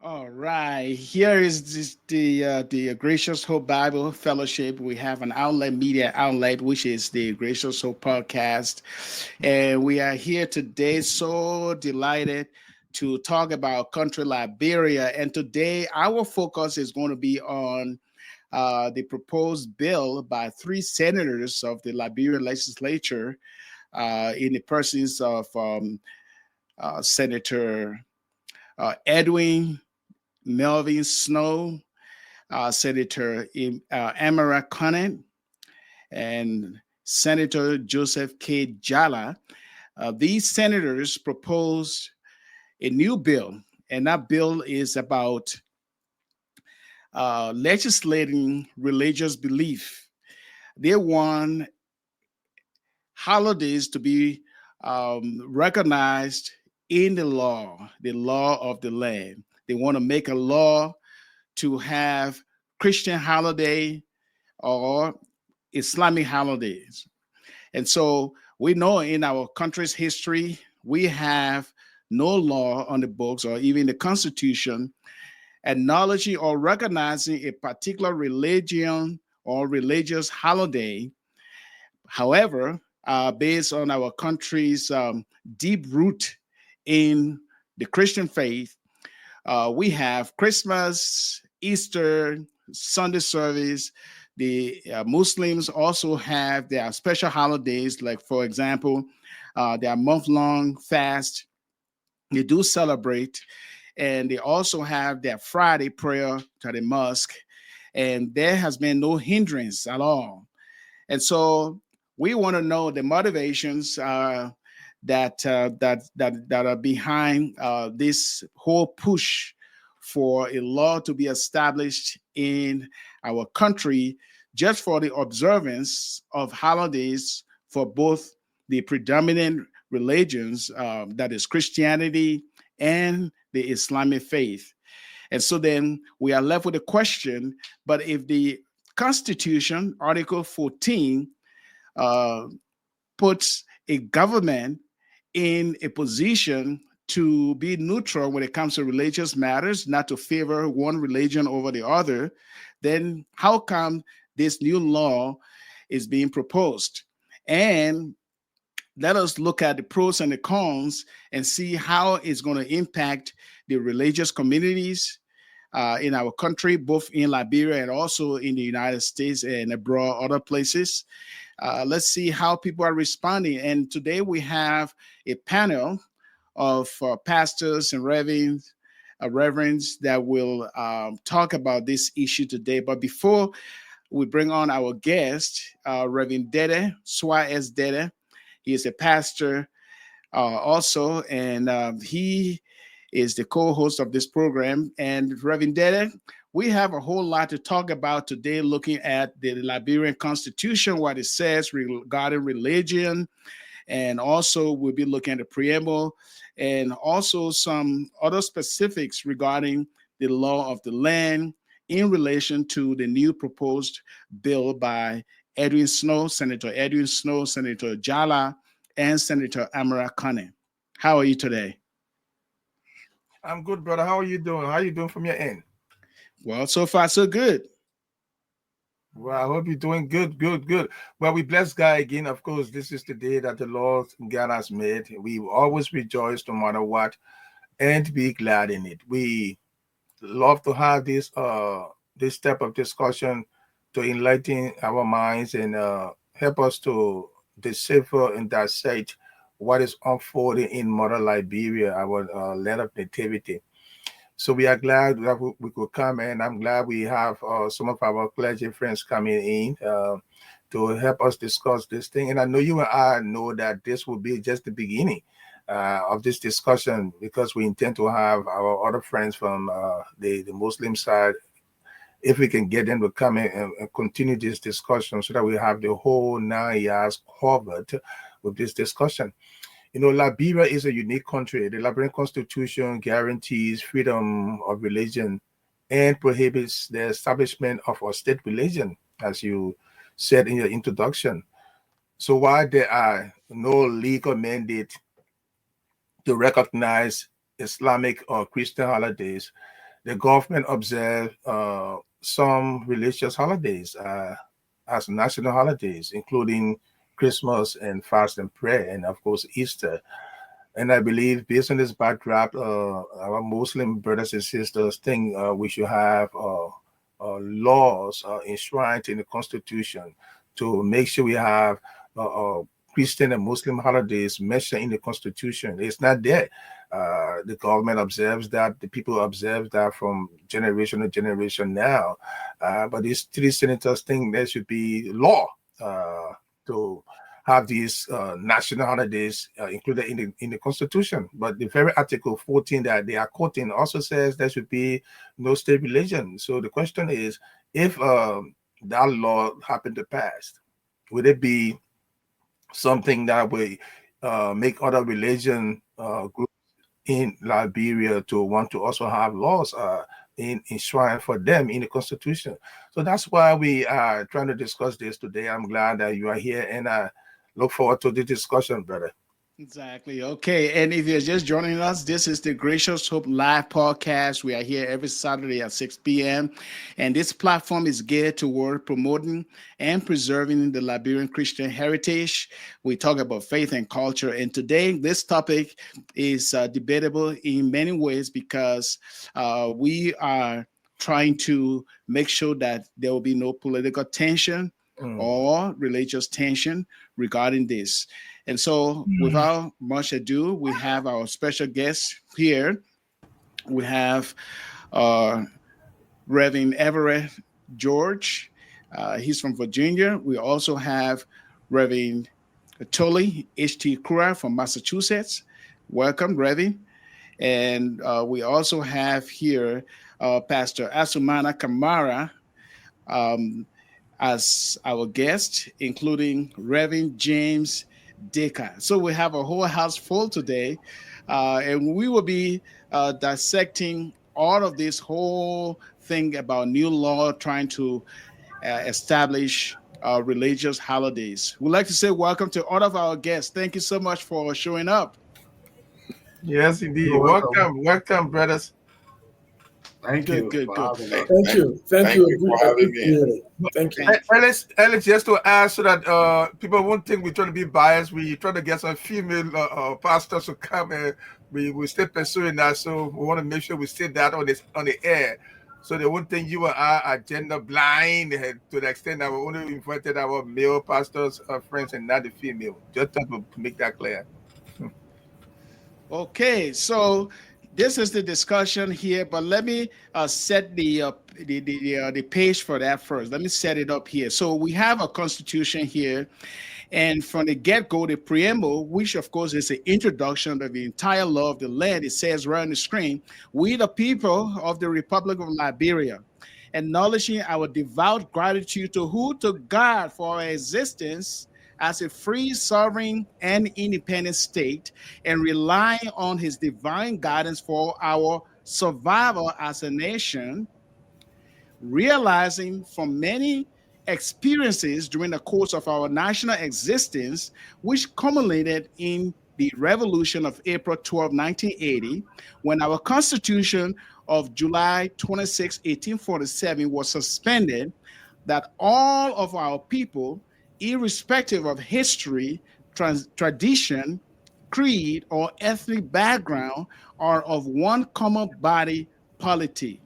All right, here is the Gracious Hope Bible Fellowship. We have an outlet, media outlet, which is the Gracious Hope podcast, and we are here today. So delighted to talk about country Liberia, and today our focus is going to be on the proposed bill by three senators of the Liberian legislature, in the persons of Senator Edwin Melvin Snow, Senator Amara Conant, and Senator Joseph K. Jala. These senators proposed a new bill, and that bill is about legislating religious belief. They want holidays to be recognized in the law of the land. They want to make a law to have Christian holiday or Islamic holidays. And so we know in our country's history, we have no law on the books or even the Constitution acknowledging or recognizing a particular religion or religious holiday. However, based on our country's deep root in the Christian faith, we have Christmas, Easter, Sunday service. The Muslims also have their special holidays, like, for example, their month long fast. They do celebrate, and they also have their Friday prayer to the mosque, and there has been no hindrance at all. And so we want to know the motivations that are behind this whole push for a law to be established in our country just for the observance of holidays for both the predominant religions, that is Christianity and the Islamic faith. And so then we are left with a question, but if the Constitution, Article 14, uh, puts a government in a position to be neutral when it comes to religious matters, not to favor one religion over the other, then how come this new law is being proposed? And let us look at the pros and the cons and see how it's going to impact the religious communities in our country, both in Liberia and also in the United States and abroad, other places. Let's see how people are responding. And today we have a panel of pastors and reverends that will talk about this issue today. But before we bring on our guest, Reverend Dede, Swa S. Dede, he is a pastor also, and he is the co-host of this program. And Reverend Dede, we have a whole lot to talk about today, looking at the Liberian Constitution, what it says regarding religion, and also we'll be looking at the preamble and also some other specifics regarding the law of the land in relation to the new proposed bill by Edwin Snow, Senator Edwin Snow, Senator Jala, and Senator Amara Kane. How are you today? I'm good, brother. How are you doing? How are you doing from your end? Well, so far so good. Well, I hope you're doing good, good, good. Well, we bless God again. Of course, this is the day that the Lord God has made. We always rejoice no matter what and be glad in it. We love to have this type of discussion to enlighten our minds and help us to decipher and dissect what is unfolding in modern Liberia, our land of nativity. So we are glad that we could come, and I'm glad we have some of our clergy friends coming in to help us discuss this thing. And I know you and I know that this will be just the beginning of this discussion, because we intend to have our other friends from the Muslim side, if we can get them to come in and continue this discussion, so that we have the whole 9 years covered with this discussion. You know, Liberia is a unique country. The Liberian Constitution guarantees freedom of religion and prohibits the establishment of a state religion, as you said in your introduction. So while there are no legal mandate to recognize Islamic or Christian holidays, the government observe some religious holidays as national holidays, including Christmas and fast and prayer, and of course Easter. And I believe, based on this backdrop, our Muslim brothers and sisters think we should have laws enshrined in the Constitution to make sure we have Christian and Muslim holidays mentioned in the Constitution. It's not there. The government observes that, the people observe that from generation to generation now. But these three senators think there should be law to have these national holidays included in the Constitution. But the very Article 14 that they are quoting also says there should be no state religion. So the question is, if that law happened to pass, would it be something that will make other religion groups in Liberia to want to also have laws enshrined for them in the Constitution? So that's why we are trying to discuss this today. I'm glad that you are here, and I look forward to the discussion, brother. Exactly. Okay. And if you're just joining us, this is the Gracious Hope Live podcast. We are here every Saturday at 6 p.m. And this platform is geared toward promoting and preserving the Liberian Christian heritage. We talk about faith and culture. And today, this topic is debatable in many ways because we are trying to make sure that there will be no political tension or religious tension regarding this. And so, without much ado, we have our special guest here. We have Reverend Everett George. He's from Virginia. We also have Reverend Tully H.T. Kura from Massachusetts. Welcome, Reverend. And we also have here Pastor Asumana Kamara as our guest, including Reverend James Dicker. So we have a whole house full today, and we will be dissecting all of this whole thing about new law trying to establish religious holidays. We'd like to say welcome to all of our guests. Thank you so much for showing up. Yes, indeed. You're welcome. Welcome, brothers. Thank Good, you good, for good. having us. Thank you. Thank you. for having me. Appreciate it. Thank you. Alex, just to add so that people won't think we're trying to be biased, we try to get some female pastors to come, and we still pursuing that. So we want to make sure we say that on the air, so they won't think you and I are gender blind to the extent that we only invited our male pastors friends and not the female. Just to make that clear. Okay, so this is the discussion here, but let me set the page for that first. Let me set it up here. So we have a constitution here, and from the get-go, the preamble, which of course is the introduction of the entire law of the land, it says right on the screen, "We, the people of the Republic of Liberia, acknowledging our devout gratitude to who? To God for our existence as a free, sovereign, and independent state, and relying on his divine guidance for our survival as a nation, realizing from many experiences during the course of our national existence, which culminated in the Revolution of April 12, 1980, when our Constitution of July 26, 1847 was suspended, that all of our people, irrespective of history, tradition, creed, or ethnic background, are of one common body politic,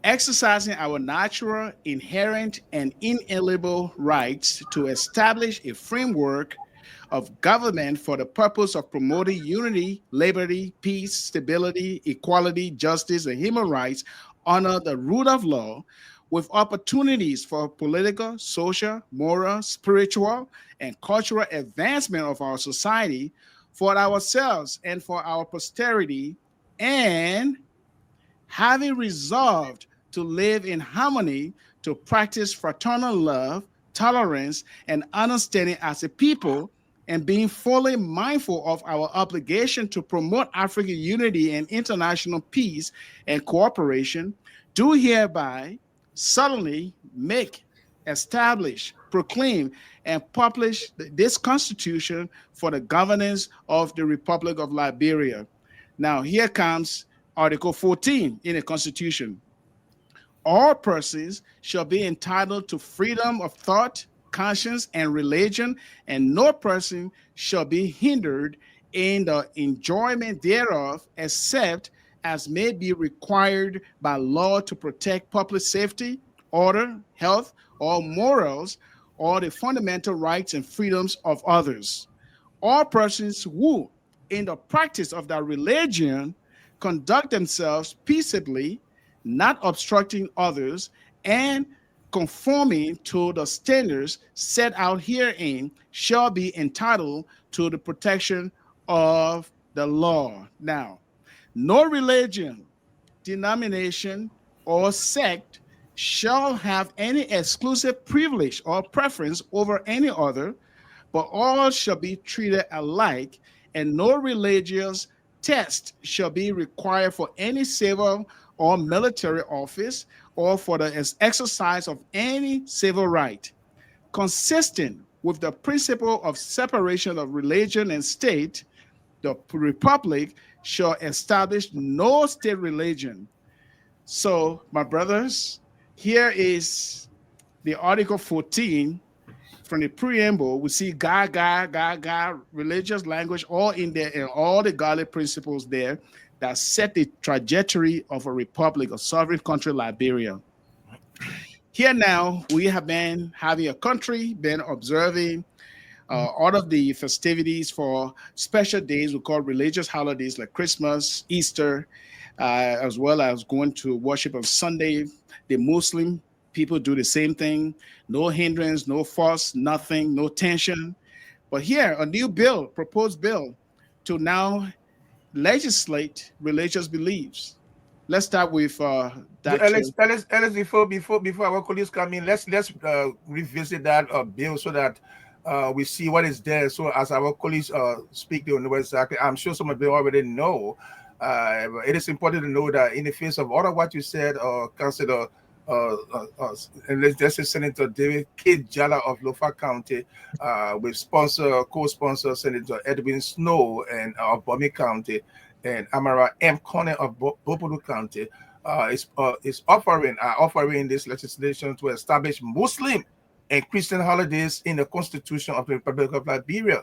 exercising our natural, inherent, and inalienable rights to establish a framework of government for the purpose of promoting unity, liberty, peace, stability, equality, justice, and human rights under the rule of law, with opportunities for political, social, moral, spiritual, and cultural advancement of our society for ourselves and for our posterity, and having resolved to live in harmony, to practice fraternal love, tolerance, and understanding as a people, and being fully mindful of our obligation to promote African unity and international peace and cooperation, do hereby suddenly make, establish, proclaim, and publish this Constitution for the governance of the Republic of Liberia. Now, here comes Article 14 in the Constitution. All persons shall be entitled to freedom of thought, conscience, and religion, and no person shall be hindered in the enjoyment thereof, except as may be required by law to protect public safety, order, health, or morals, or the fundamental rights and freedoms of others. All persons who, in the practice of their religion, conduct themselves peaceably, not obstructing others, and conforming to the standards set out herein, shall be entitled to the protection of the law. Now, no religion, denomination, or sect shall have any exclusive privilege or preference over any other, but all shall be treated alike, and no religious test shall be required for any civil or military office or for the exercise of any civil right. Consistent with the principle of separation of religion and state, the republic shall establish no state religion. So, my brothers, here is the Article 14 from the preamble. We see God, God, God, God, religious language, all in there, and all the godly principles there that set the trajectory of a republic, a sovereign country, Liberia. Here now, we have been having a country, been observing all of the festivities for special days we call religious holidays like Christmas, Easter, as well as going to worship on Sunday. The Muslim people do the same thing. No hindrance, no fuss, nothing, no tension. But here, a new bill, proposed bill, to now legislate religious beliefs. Let's start with Dr. Alex, before our colleagues come in, let's revisit that bill so that we see what is there. So as our colleagues speak, they know exactly. I'm sure some of them already know. But it is important to know that in the face of all of what you said, Councillor and let's say Senator David K. Jala of Lofa County, with co-sponsor Senator Edwin Snow and of Bomi County, and Amara M. Conner of Bopolu County, is offering this legislation to establish Muslim and Christian holidays in the Constitution of the Republic of Liberia.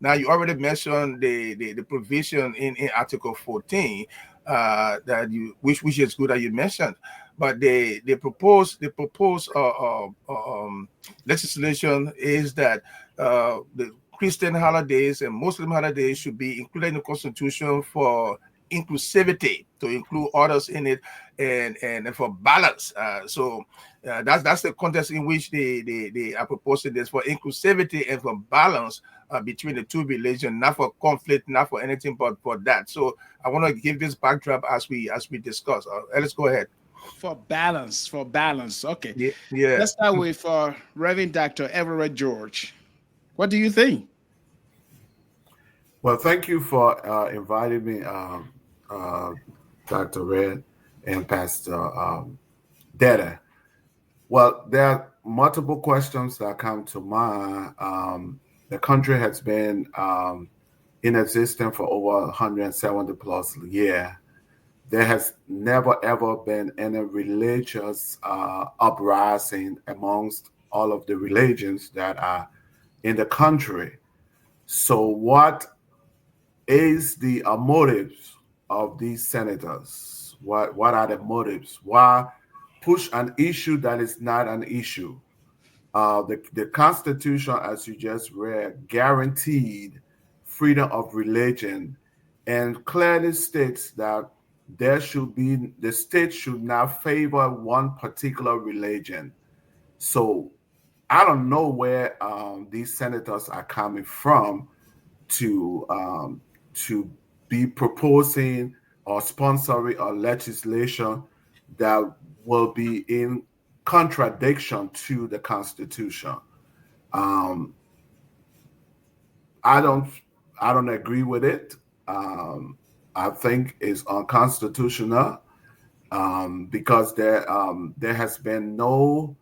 Now, you already mentioned the provision in Article 14 which is good that you mentioned, but the proposed legislation is that the Christian holidays and Muslim holidays should be included in the Constitution for inclusivity, to include others in it, and for balance. So that's the context in which they are proposing this, for inclusivity and for balance between the two religions, not for conflict, not for anything but for that. So I want to give this backdrop as we discuss. Let's go ahead. For balance. Okay. Yeah. Let's start with Reverend Dr. Everett George. What do you think? Well, thank you for inviting me, Dr. Red and Pastor Detta. Well, there are multiple questions that come to mind. The country has been in existence for over 170 plus years. There has never, ever been any religious uprising amongst all of the religions that are in the country. So what is the motives of these senators? What are the motives? Why push an issue that is not an issue? The Constitution, as you just read, guaranteed freedom of religion and clearly states that the state should not favor one particular religion. So I don't know where these senators are coming from to be proposing or sponsoring a legislation that will be in contradiction to the Constitution. I don't agree with it. I think it's unconstitutional because there has been no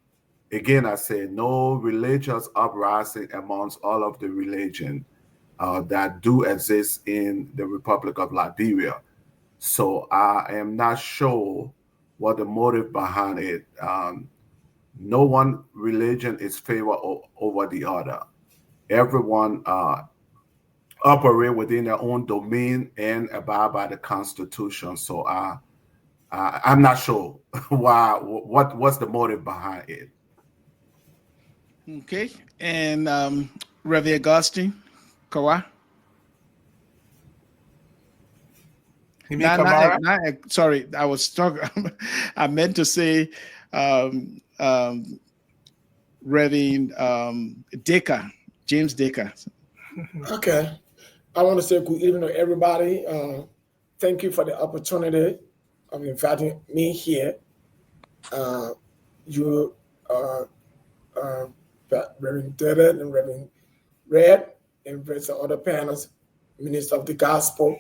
religious uprising amongst all of the religion that do exist in the Republic of Liberia. So I am not sure what the motive behind it. No one religion is favored over the other. Everyone operate within their own domain and abide by the Constitution. So I'm not sure what's the motive behind it. Okay. And Reverend Augustine, Kawa? You mean Kamara? Sorry, I was talking. I meant to say Reverend Dacre, James Dacre. Okay. I want to say good evening to everybody. Thank you for the opportunity of inviting me here. You, Reverend Dead and Reverend Red, and various other panels, Minister of the Gospel.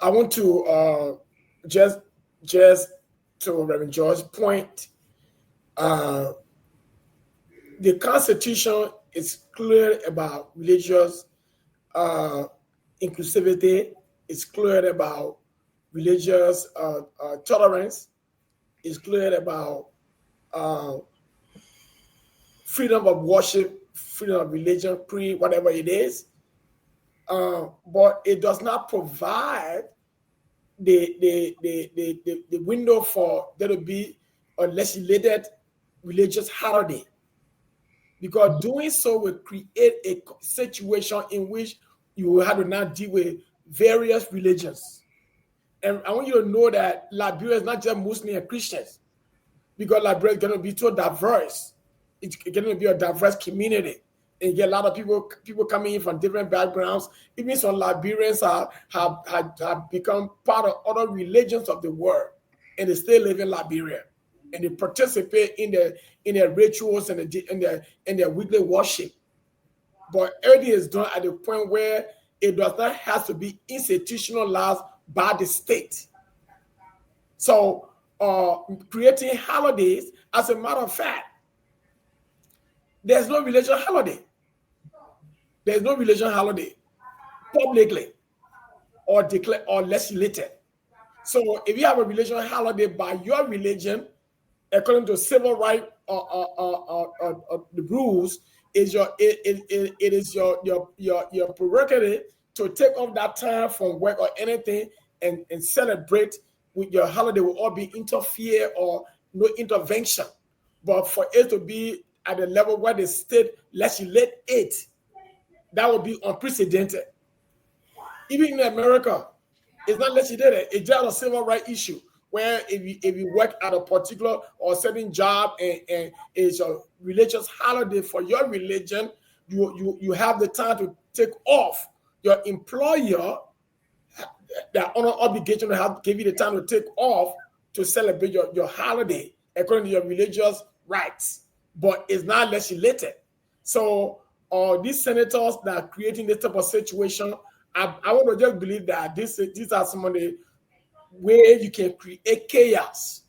I want to just to Reverend George's point. The Constitution is clear about religious inclusivity. It's clear about religious tolerance. It's clear about freedom of worship, freedom of religion, creed, whatever it is. But it does not provide the window for there to be a legislated religious holiday, because doing so will create a situation in which you will have to now deal with various religions. And I want you to know that Liberia is not just Muslim and Christians, because Liberia is going to be so diverse. It's going to be a diverse community. And you get a lot of people coming in from different backgrounds. Even some Liberians have become part of other religions of the world, and they still live in Liberia, and they participate in their rituals and in their weekly worship. But everything is done at the point where it does not have to be institutionalized by the state. So creating holidays, as a matter of fact, there's no religious holiday. There's no religious holiday publicly or declared or legislated. So if you have a religious holiday by your religion, according to civil rights the rules, it is your prerogative to take off that time from work or anything and celebrate with your holiday will all be interfere or no intervention. But for it to be at the level where the state legislate it, that would be unprecedented. Even in America, it's not legislated. It's just a civil rights issue where if you work at a particular or certain job and it's a religious holiday for your religion, you have the time to take off. Your employer, they're on an obligation to have give you the time to take off to celebrate your holiday according to your religious rights. But it's not legislated. So these senators that are creating this type of situation, I want to just believe that these are some of the ways you can create chaos.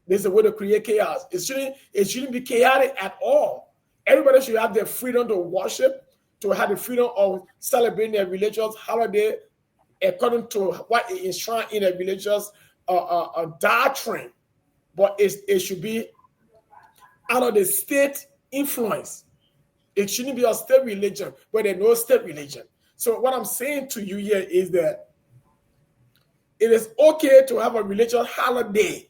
There's a way to create chaos. It shouldn't be chaotic at all. Everybody should have the freedom to worship, to have the freedom of celebrating their religious holiday according to what is enshrined in a religious doctrine. But it should be out of the state influence. It shouldn't be a state religion, but there's no state religion. So what I'm saying to you here is that it is okay to have a religious holiday,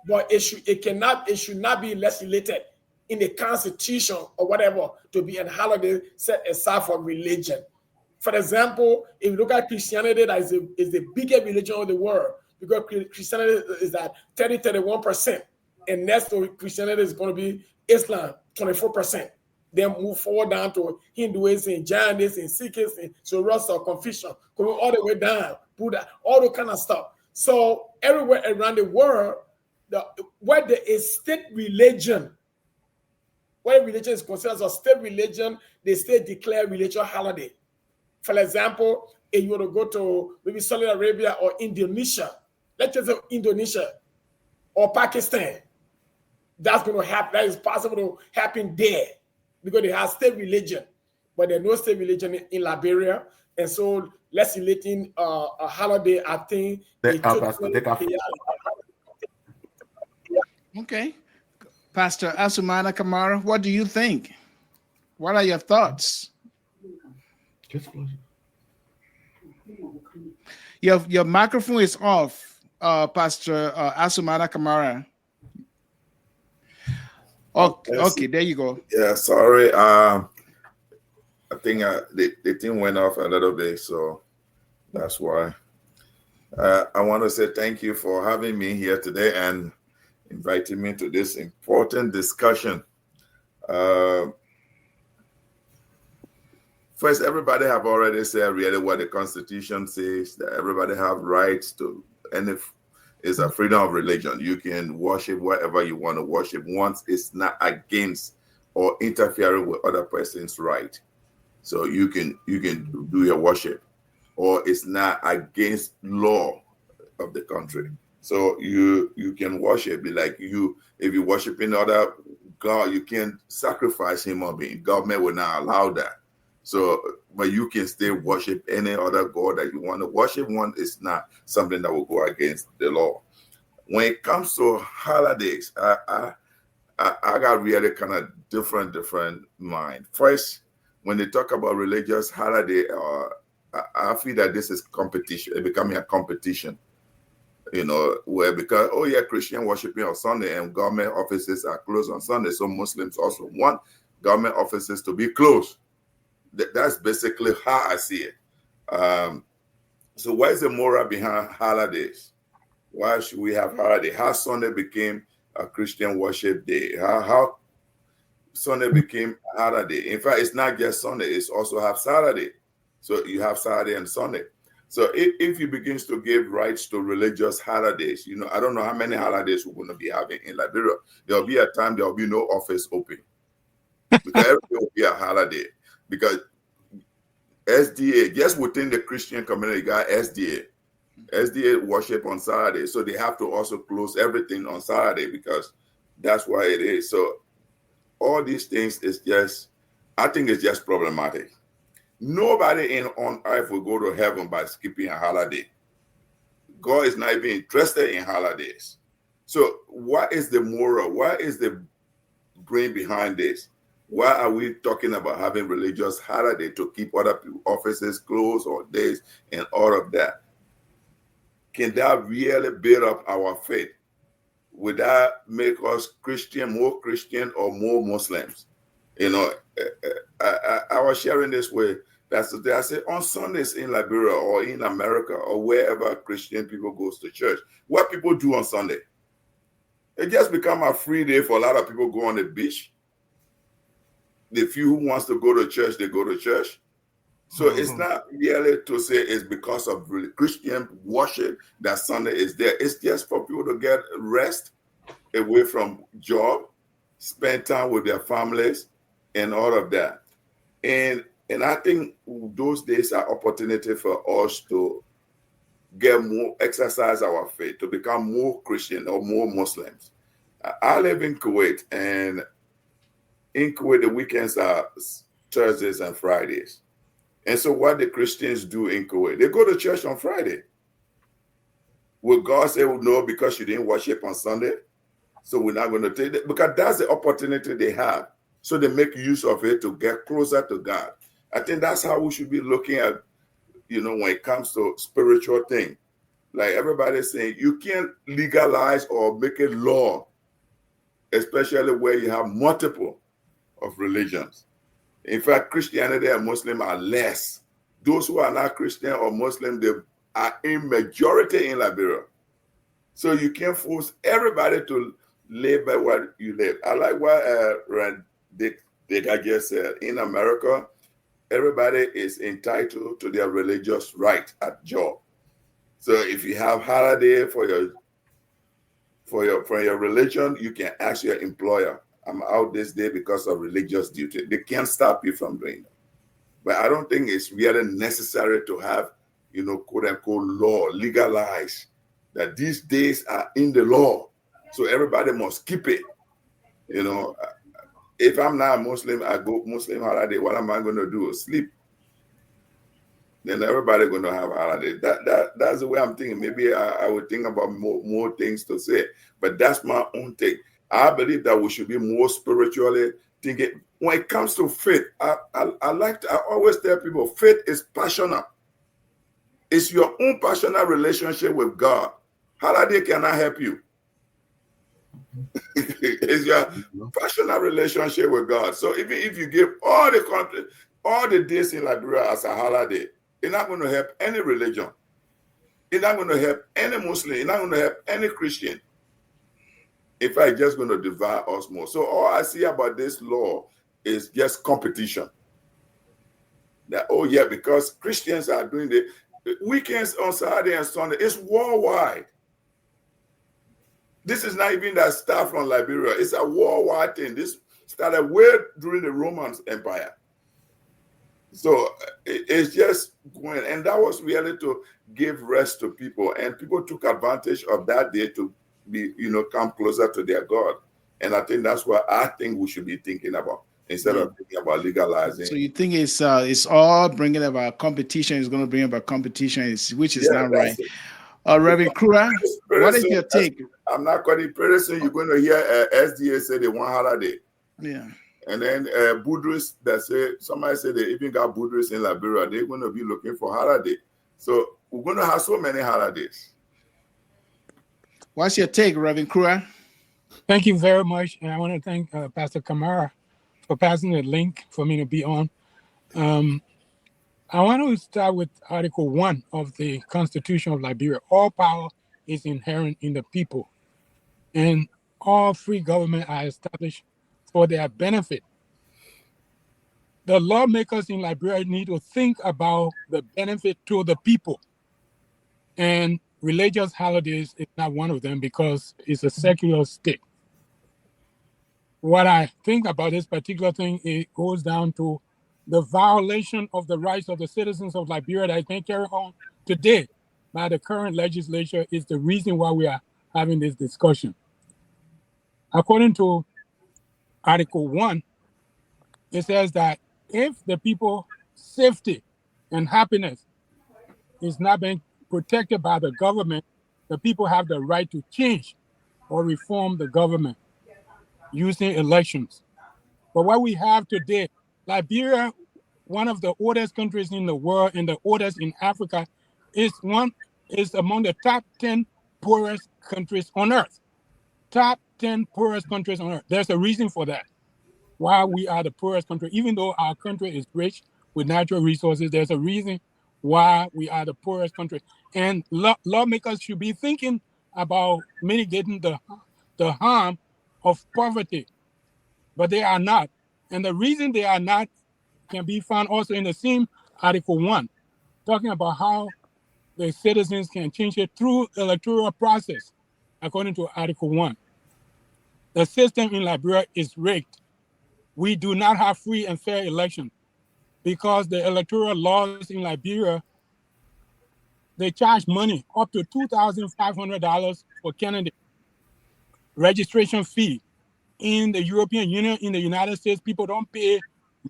but it should not be legislated in the Constitution or whatever to be a holiday set aside for religion. For example, if you look at Christianity, that is the biggest religion of the world, because Christianity is at 31%, and next to Christianity is going to be Islam, 24%. Then move forward down to Hinduism, Jainism, Sikhism, Zoroaster, Confucius, going all the way down, Buddha, all the kind of stuff. So everywhere around the world, where there is state religion, where religion is considered as a state religion, they state declare religious holiday. For example, if you want to go to maybe Saudi Arabia or Indonesia, let's just say Indonesia or Pakistan, that's going to happen. That is possible to happen there, because they have state religion, but there's no state religion in Liberia. And so legislating a holiday, I think, is totally chaotic. Okay. Pastor Asumana Kamara, what do you think? What are your thoughts? Just close it. Your microphone is off, Pastor Asumana Kamara. Okay, there you go. Yeah, sorry. I think the thing went off a little bit, so that's why. I want to say thank you for having me here today and inviting me to this important discussion. First, everybody have already said really what the Constitution says, that everybody have rights to, and if it's a freedom of religion, you can worship whatever you want to worship once it's not against or interfering with other person's right. So you can do your worship, or it's not against law of the country. So you can worship. Like if you worship another God, you can't sacrifice him or being. Government will not allow that. So, but you can still worship any other God that you want to worship. One is not something that will go against the law. When it comes to holidays, I got really kind of different mind. First, when they talk about religious holiday, I feel that this is competition. It's becoming a competition, where because, Christian worshiping on Sunday and government offices are closed on Sunday. So Muslims also want government offices to be closed. That's basically how I see it. So what is the moral behind holidays? Why should we have holiday? How Sunday became a Christian worship day? How Sunday became a holiday? In fact, it's not just Sunday, it's also have Saturday. So you have Saturday and Sunday. So if you begin to give rights to religious holidays, I don't know how many holidays we're going to be having in Liberia. There'll be a time there'll be no office open because everything will be a holiday. Because SDA, just within the Christian community, got SDA worship on Saturday. So they have to also close everything on Saturday because that's why it is. So all these things I think it's just problematic. Nobody on earth will go to heaven by skipping a holiday. God is not even interested in holidays. So what is the moral? What is the brain behind this? Why are we talking about having religious holiday to keep other offices closed or days and all of that? Can that really build up our faith? Would that make us more Christian or more Muslims? I was sharing this with Pastor Day. I said on Sundays in Liberia or in America or wherever Christian people goes to church, what people do on Sunday? It just become a free day for a lot of people go on the beach. The few who wants to go to church, they go to church. So it's not really to say it's because of Christian worship that Sunday is there. It's just for people to get rest away from job, spend time with their families, and all of that. And I think those days are opportunity for us to get more, exercise our faith, to become more Christian or more Muslims. I live in Kuwait, and in Kuwait, the weekends are Thursdays and Fridays. And so what the Christians do in Kuwait, they go to church on Friday. Will God say, well, no, because you didn't worship on Sunday, so we're not going to take it? Because that's the opportunity they have. So they make use of it to get closer to God. I think that's how we should be looking at, when it comes to spiritual thing. Like everybody's saying, you can't legalize or make it law, especially where you have multiple of religions. In fact, Christianity and Muslim are less. Those who are not Christian or Muslim, they are in majority in Liberia. So you can't force everybody to live by what you live. I like what Dick just said. In America, everybody is entitled to their religious right at job. So if you have holiday for your religion, you can ask your employer, I'm out this day because of religious duty. They can't stop you from doing that. But I don't think it's really necessary to have, quote unquote law, legalize that these days are in the law. So everybody must keep it. If I'm not a Muslim, I go Muslim holiday. What am I going to do? Sleep. then everybody going to have a holiday. That's the way I'm thinking. Maybe I would think about more things to say, but that's my own take. I believe that we should be more spiritually thinking. When it comes to faith, I always tell people, faith is passionate. It's your own passionate relationship with God. Holiday cannot help you. It's your passionate relationship with God. So even if you give all the days in Liberia as a holiday, it's not going to help any religion. It's not going to help any Muslim. It's not going to help any Christian. In fact, it's just going to divide us more. So all I see about this law is just competition. That, oh yeah, because Christians are doing the weekends on Saturday and Sunday. It's worldwide. This is not even that stuff from Liberia. It's a worldwide thing. This started way during the Roman Empire. So it's just going, and that was really to give rest to people. And people took advantage of that day to be, come closer to their God. And I think that's what I think we should be thinking about instead of thinking about legalizing. So you think it's all bringing about competition? Is going to bring about competition, which is not right. Reverend Kura, what is your take? I'm not quite pretty soon you're going to hear SDA say they want holiday. Yeah. And then Budris that say, somebody said they even got Budris in Liberia. They're going to be looking for holiday. So we're going to have so many holidays. What's your take, Reverend Kura? Thank you very much. And I want to thank Pastor Kamara for passing the link for me to be on. I want to start with Article 1 of the Constitution of Liberia. All power is inherent in the people, and all free government are established for their benefit. The lawmakers in Liberia need to think about the benefit to the people. And religious holidays is not one of them because it's a secular state. What I think about this particular thing, it goes down to the violation of the rights of the citizens of Liberia that can carry on today by the current legislature is the reason why we are having this discussion. According to Article 1, it says that if the people's safety and happiness is not being protected by the government, the people have the right to change or reform the government using elections. But what we have today, Liberia, one of the oldest countries in the world and the oldest in Africa, is among the top 10 poorest countries on earth. Top 10 poorest countries on earth. There's a reason for that. Why we are the poorest country, even though our country is rich with natural resources, there's a reason why we are the poorest country. And lawmakers should be thinking about mitigating the harm of poverty, but they are not. And the reason they are not can be found also in the same Article 1, talking about how the citizens can change it through electoral process, according to Article 1. The system in Liberia is rigged. We do not have free and fair elections because the electoral laws in Liberia, they charge money up to $2,500 for candidate registration fee. In the European Union, in the United States, people don't pay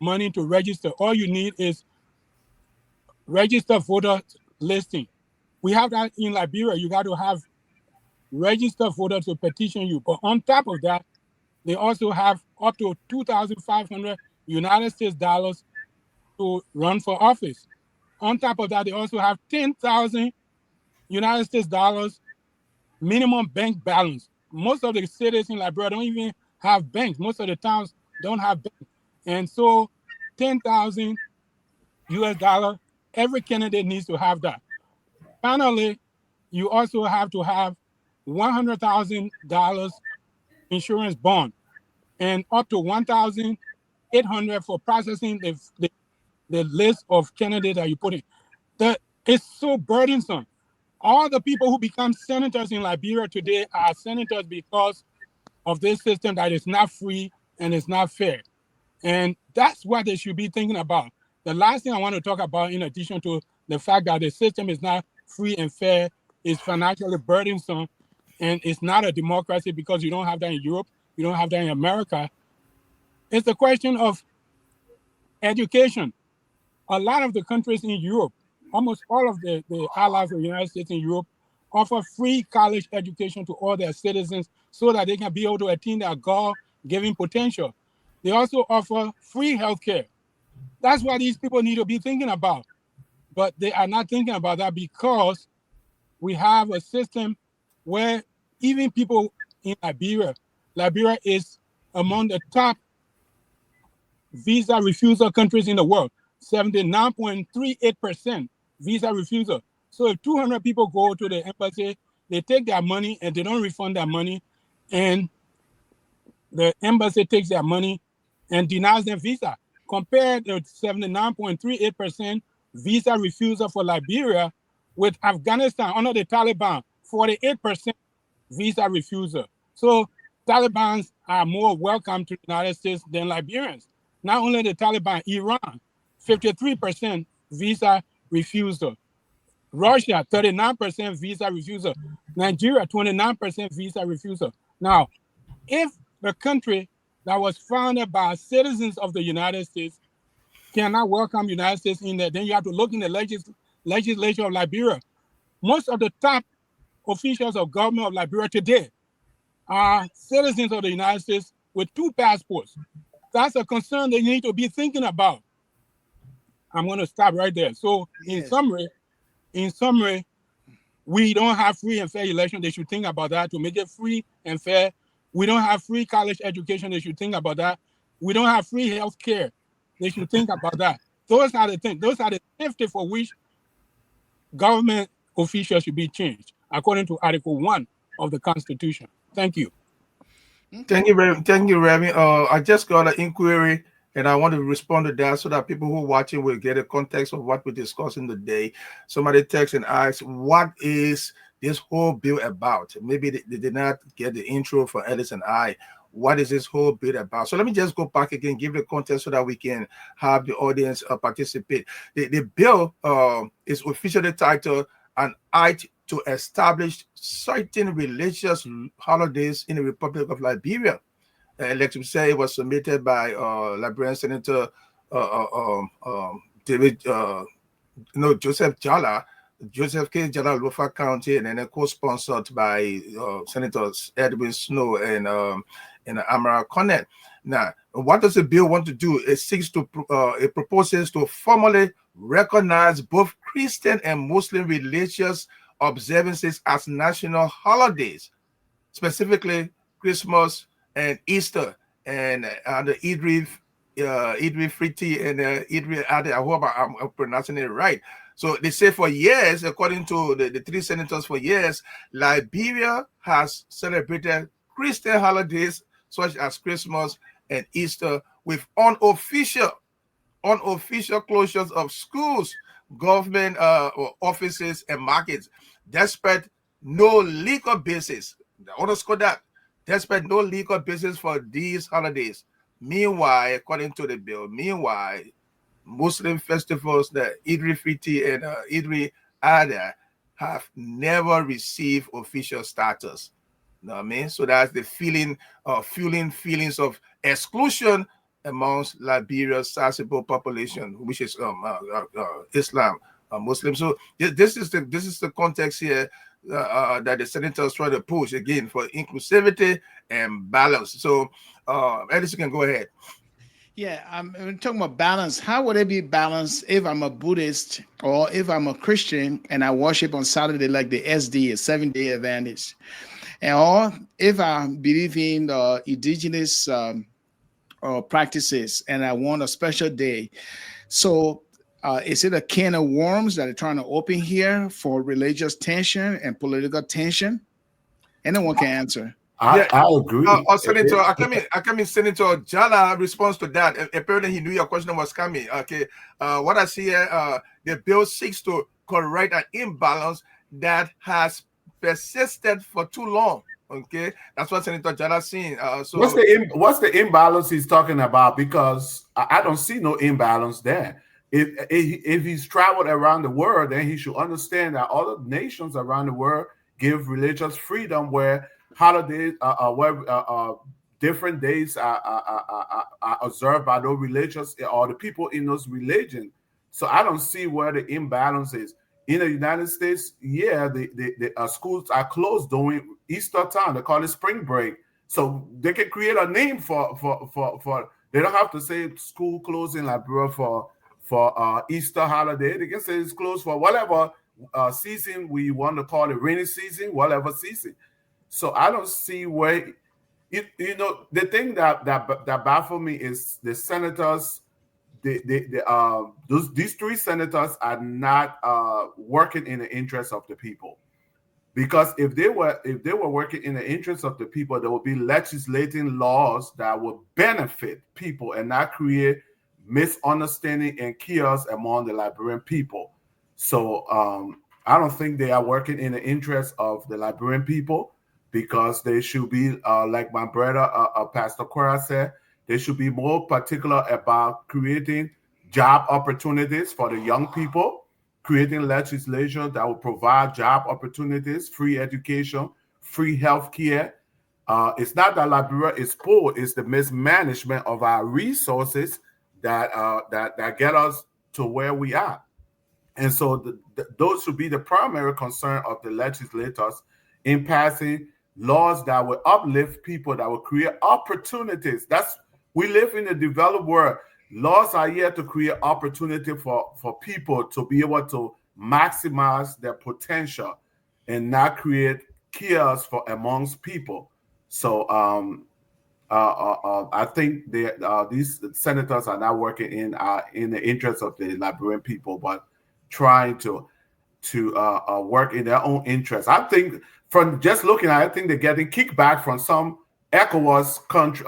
money to register. All you need is register voter listing. We have that in Liberia. You got to have registered voters to petition you. But on top of that, they also have up to $2,500 United States dollars to run for office. On top of that, they also have 10,000 United States dollars minimum bank balance. Most of the cities in Liberia don't even have banks. Most of the towns don't have banks. And so 10,000 US dollar, every candidate needs to have that. Finally, you also have to have $100,000 insurance bond and up to $1,800 for processing the list of candidates that you put in. It's so burdensome. All the people who become senators in Liberia today are senators because of this system that is not free and it's not fair. And that's what they should be thinking about. The last thing I want to talk about, in addition to the fact that the system is not free and fair, is financially burdensome, and it's not a democracy because you don't have that in Europe, you don't have that in America. It's the question of education. A lot of the countries in Europe almost all of the allies of the United States in Europe offer free college education to all their citizens so that they can be able to attain their God-given potential. They also offer free healthcare. That's what these people need to be thinking about. But they are not thinking about that because we have a system where even people in Liberia is among the top visa refusal countries in the world, 79.38% visa refusal. So if 200 people go to the embassy, they take their money and they don't refund their money, and the embassy takes their money and denies them visa. Compared to 79.38% visa refusal for Liberia with Afghanistan under the Taliban, 48% visa refusal. So Talibans are more welcome to the United States than Liberians. Not only the Taliban, Iran, 53% visa refusal. Russia, 39% visa refusal. Nigeria, 29% visa refusal. Now, if the country that was founded by citizens of the United States cannot welcome the United States in there, then you have to look in the legislature of Liberia. Most of the top officials of government of Liberia today are citizens of the United States with 2 passports. That's a concern they need to be thinking about. I'm going to stop right there. So in summary, we don't have free and fair election. They should think about that to make it free and fair. We don't have free college education. They should think about that. We don't have free health care. They should think about that. Those are the things. Those are the safety for which government officials should be changed, according to Article 1 of the Constitution. Thank you. Thank you, Remy. I just got an inquiry, and I want to respond to that so that people who are watching will get a context of what we're discussing today. Somebody texted and asked, what is this whole bill about? Maybe they did not get the intro for Ellis and I. What is this whole bill about? So let me just go back again, give the context so that we can have the audience participate. The bill is officially titled An Act to Establish Certain Religious Holidays in the Republic of Liberia. Like to say, it was submitted by Liberian Senator Joseph Jala, Joseph K. Jala, Lofa County, and then co-sponsored by Senators Edwin Snow and Amara Cornett. Now, what does the bill want to do? It proposes to formally recognize both Christian and Muslim religious observances as national holidays, specifically Christmas and Easter and the Idri Friti and Idri Ade. I hope I'm pronouncing it right. So they say for years, according to the 3 senators, for years, Liberia has celebrated Christian holidays such as Christmas and Easter with unofficial closures of schools, government offices, and markets, despite no legal basis. Underscore that. Despite no legal basis for these holidays. Meanwhile, according to the bill, Muslim festivals, the Idri Fiti and Idri Adha, have never received official status. You know what I mean? So that's the feelings of exclusion amongst Liberia's sizable population, which is Islam, Muslim. So this is the context here that the senators try to push again for inclusivity and balance. So, Edison, can go ahead. Yeah, I'm talking about balance. How would it be balanced if I'm a Buddhist or if I'm a Christian and I worship on Saturday like the SD, a 7-day Adventist, or if I believe in indigenous practices and I want a special day? So is it a can of worms that are trying to open here for religious tension and political tension? Anyone can answer. I agree. Senator, I come in Senator Jala response to that. Apparently, he knew your question was coming. Okay, what I see here, the bill seeks to correct an imbalance that has persisted for too long. Okay, that's what Senator Jala is saying. So what's the imbalance he's talking about? Because I don't see no imbalance there. If he's traveled around the world, then he should understand that other nations around the world give religious freedom where holidays different days are observed by those religious or the people in those religions So I don't see where the imbalance is. In the United States, yeah, the schools are closed during Easter time. They call it spring break. So they can create a name for they don't have to say school closed in Liberia for Easter holiday. They can say it's closed for whatever season we want to call it, rainy season, whatever season. So I don't see where the thing that baffles me is the senators. These three senators are not working in the interest of the people. Because if they were working in the interest of the people, there would be legislating laws that would benefit people and not create misunderstanding and chaos among the Liberian people. So I don't think they are working in the interest of the Liberian people, because they should be, like my brother Pastor Cora said, they should be more particular about creating job opportunities for the young people, creating legislation that will provide job opportunities, free education, free health care. It's not that Liberia is poor, it's the mismanagement of our resources that get us to where we are. And so those should be the primary concern of the legislators in passing laws that will uplift people, that will create opportunities. We live in a developed world. Laws are here to create opportunity for people to be able to maximize their potential and not create chaos amongst people. So I think these senators are not working in the interest of the Liberian people, but trying to work in their own interest. I think from just looking at it, I think they're getting kickback from some ECOWAS country,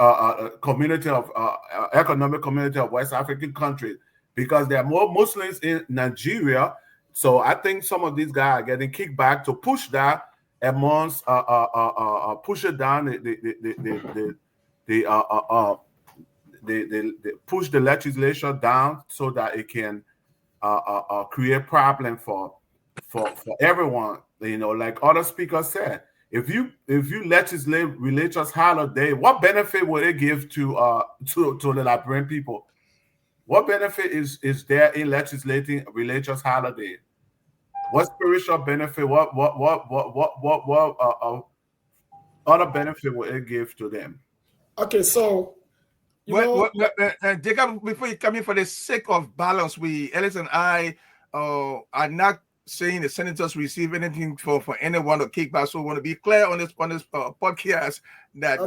community of economic community of West African countries, because there are more Muslims in Nigeria. So I think some of these guys are getting kickback to push that amongst push it down the push the legislation down so that it can create problem for everyone. Like other speakers said, if you legislate religious holiday, what benefit would it give to the Liberian people? What benefit is there in legislating religious holiday? What spiritual benefit? What other benefit would it give to them? Okay, so Jacob, before you come in, for the sake of balance, Ellis and I are not saying the senators receive anything for anyone to kick back. So we want to be clear on this podcast that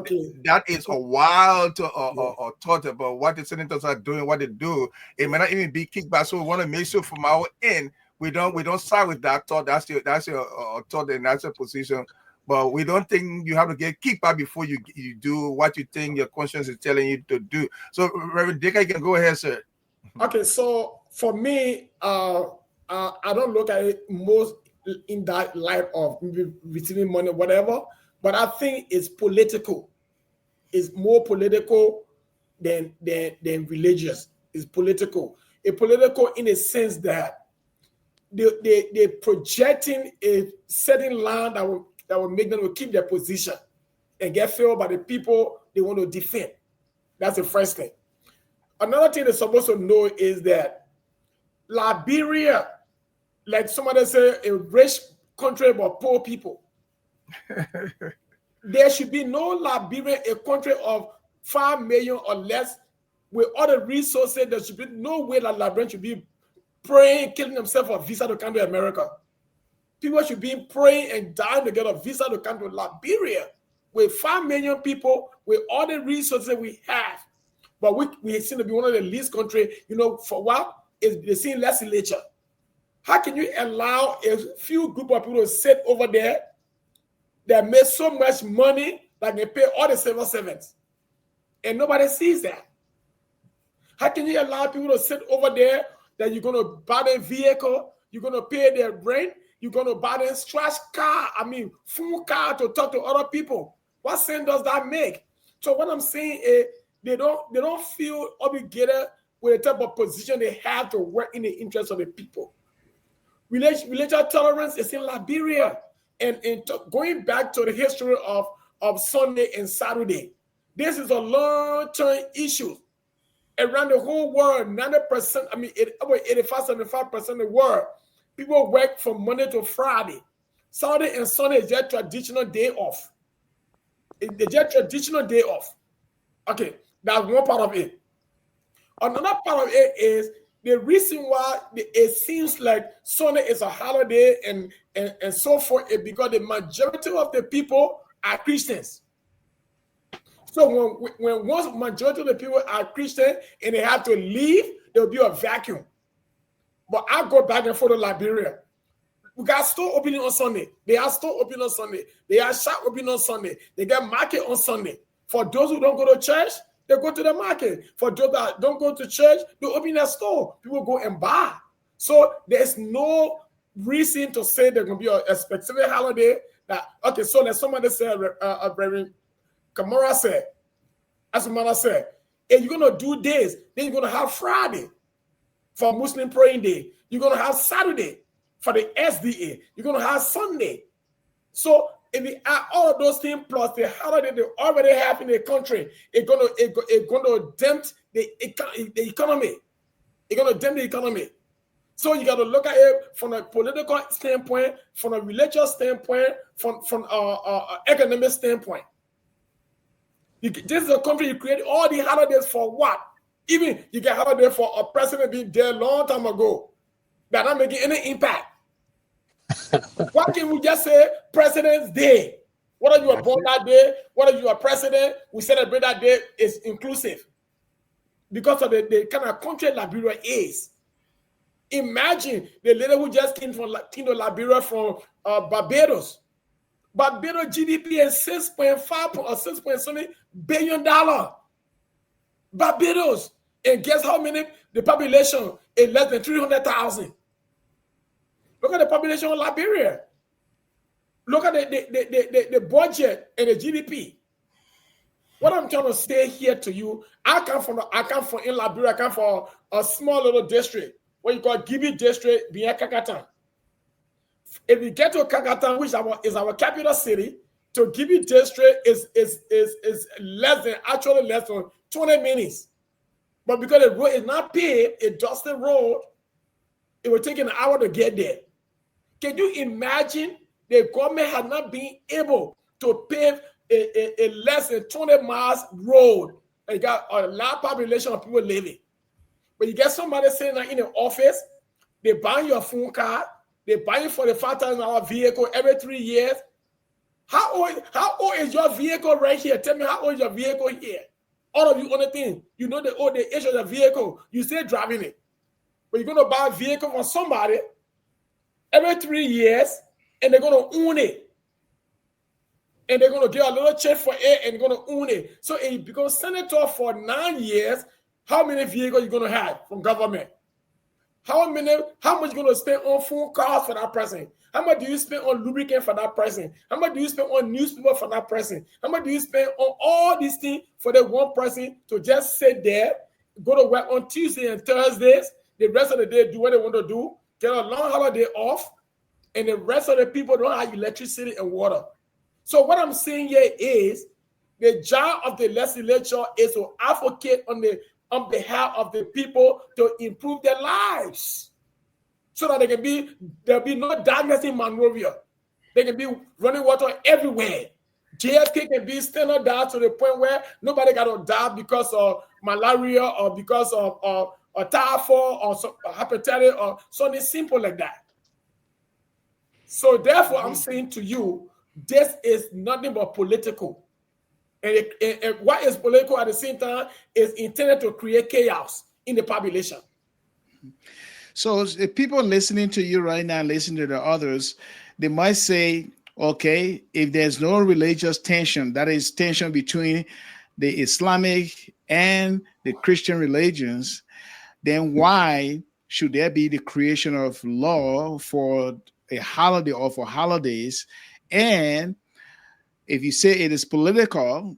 that is a wild thought about what the senators are doing, what they do. It may not even be kickback. So we want to make sure from our end we don't side with that thought. That's your thought and that's your position. But we don't think you have to get kicked back before you do what you think your conscience is telling you to do. So, Reverend Dick, you can go ahead, sir. Okay, so for me, I don't look at it most in that light of receiving money, whatever. But I think it's political. It's more political than religious. It's political. It's political in a sense that they're projecting a certain line that will make them keep their position and get filled by the people they want to defend. That's the first thing. Another thing they're supposed to know is that Liberia, like somebody said, a rich country but poor people. There should be no Liberia, a country of 5 million or less with all the resources. There should be no way that Liberia should be praying, killing themselves for a visa to come to America. People should be praying and dying to get a visa to come to Liberia with 5 million people, with all the resources we have. But we seem to be one of the least countries, for what? Is the same legislature. How can you allow a few group of people to sit over there that make so much money that they pay all the civil servants? And nobody sees that. How can you allow people to sit over there that you're going to buy their vehicle, you're going to pay their rent, you're going to buy them full car to talk to other people? What sense does that make? So what I'm saying is they don't feel obligated with the type of position they have to work in the interest of the people. Religious tolerance is in Liberia. And going back to the history of Sunday and Saturday, this is a long-term issue. around the whole world, 90%, I mean, 85, 75% of the world, people work from Monday to Friday. Saturday and Sunday is their traditional day off. It's their traditional day off. Okay, that's one part of it. Another part of it is the reason why it seems like Sunday is a holiday and so forth is because the majority of the people are Christians. So when once majority of the people are Christian and they have to leave, there will be a vacuum. But I go back and forth to Liberia. We got store opening on Sunday. They have store opening on Sunday. They have shop opening on Sunday. They get market on Sunday. For those who don't go to church, they go to the market. For those that don't go to church, they open their store. People go and buy. So there's no reason to say there's going to be a specific holiday. Okay, so like somebody said, Reverend Kamara said, as a mother said, if you're going to do this, then you're going to have Friday for Muslim praying day. You're going to have Saturday for the SDA. You're going to have Sunday. So if you add all of those things plus the holiday they already have in the country, it's going to dent the economy. It's going to dent the economy. So you got to look at it from a political standpoint, from a religious standpoint, from economic standpoint. This is a country you create all the holidays for what? Even you get holiday for a president being dead a long time ago. They're not making any impact. Why can't we just say President's Day? Whether you are born that day, whether you are president, we celebrate that day is inclusive. Because of the kind of country Liberia is. Imagine the lady who just came to Liberia from Barbados. Barbados GDP is $6.5 or $6.7 billion. Barbados. And guess how many? The population is less than 300,000. Look at the population of Liberia. Look at the budget and the GDP. What I'm trying to say here to you, I come from in Liberia. I come from a small little district what you call Gibi district, near Kakatan. If you get to Kakatan, which is our capital city, to Gibi district is less than 20 minutes. But because the road is not paved, a dusty road, it will take an hour to get there. Can you imagine the government had not been able to pave a less than 20 miles road? And you got a large population of people living. But you get somebody sitting in the office, they buy your phone card, they buy you for the $5,000 vehicle every 3 years. How old is your vehicle right here? Tell me how old is your vehicle here? All of you on the thing, you know the age of the vehicle, you still driving it. But you're going to buy a vehicle from somebody every 3 years, and they're going to own it. And they're going to get a little check for it, and they're going to own it. So if you become senator for 9 years, how many vehicles you going to have from government? How much you going to spend on phone calls for that person? How much do you spend on lubricant for that person? How much do you spend on newspaper for that person? How much do you spend on all these things for that one person to just sit there, go to work on Tuesday and Thursdays, the rest of the day do what they want to do, get a long holiday off, and the rest of the people don't have electricity and water. So what I'm saying here is the job of the legislature is to advocate on behalf of the people to improve their lives, so that there'll be no darkness in Monrovia. They can be running water everywhere. JFK can be standing down to the point where nobody got to die because of malaria or because of a typhoid or hepatitis or something simple like that. So therefore, I'm saying to you, this is nothing but political. And what is political at the same time is intended to create chaos in the population. So if people listening to you right now, listening to the others, they might say, okay, if there's no religious tension, that is tension between the Islamic and the Christian religions, then why should there be the creation of law for a holiday or for holidays? And if you say it is political,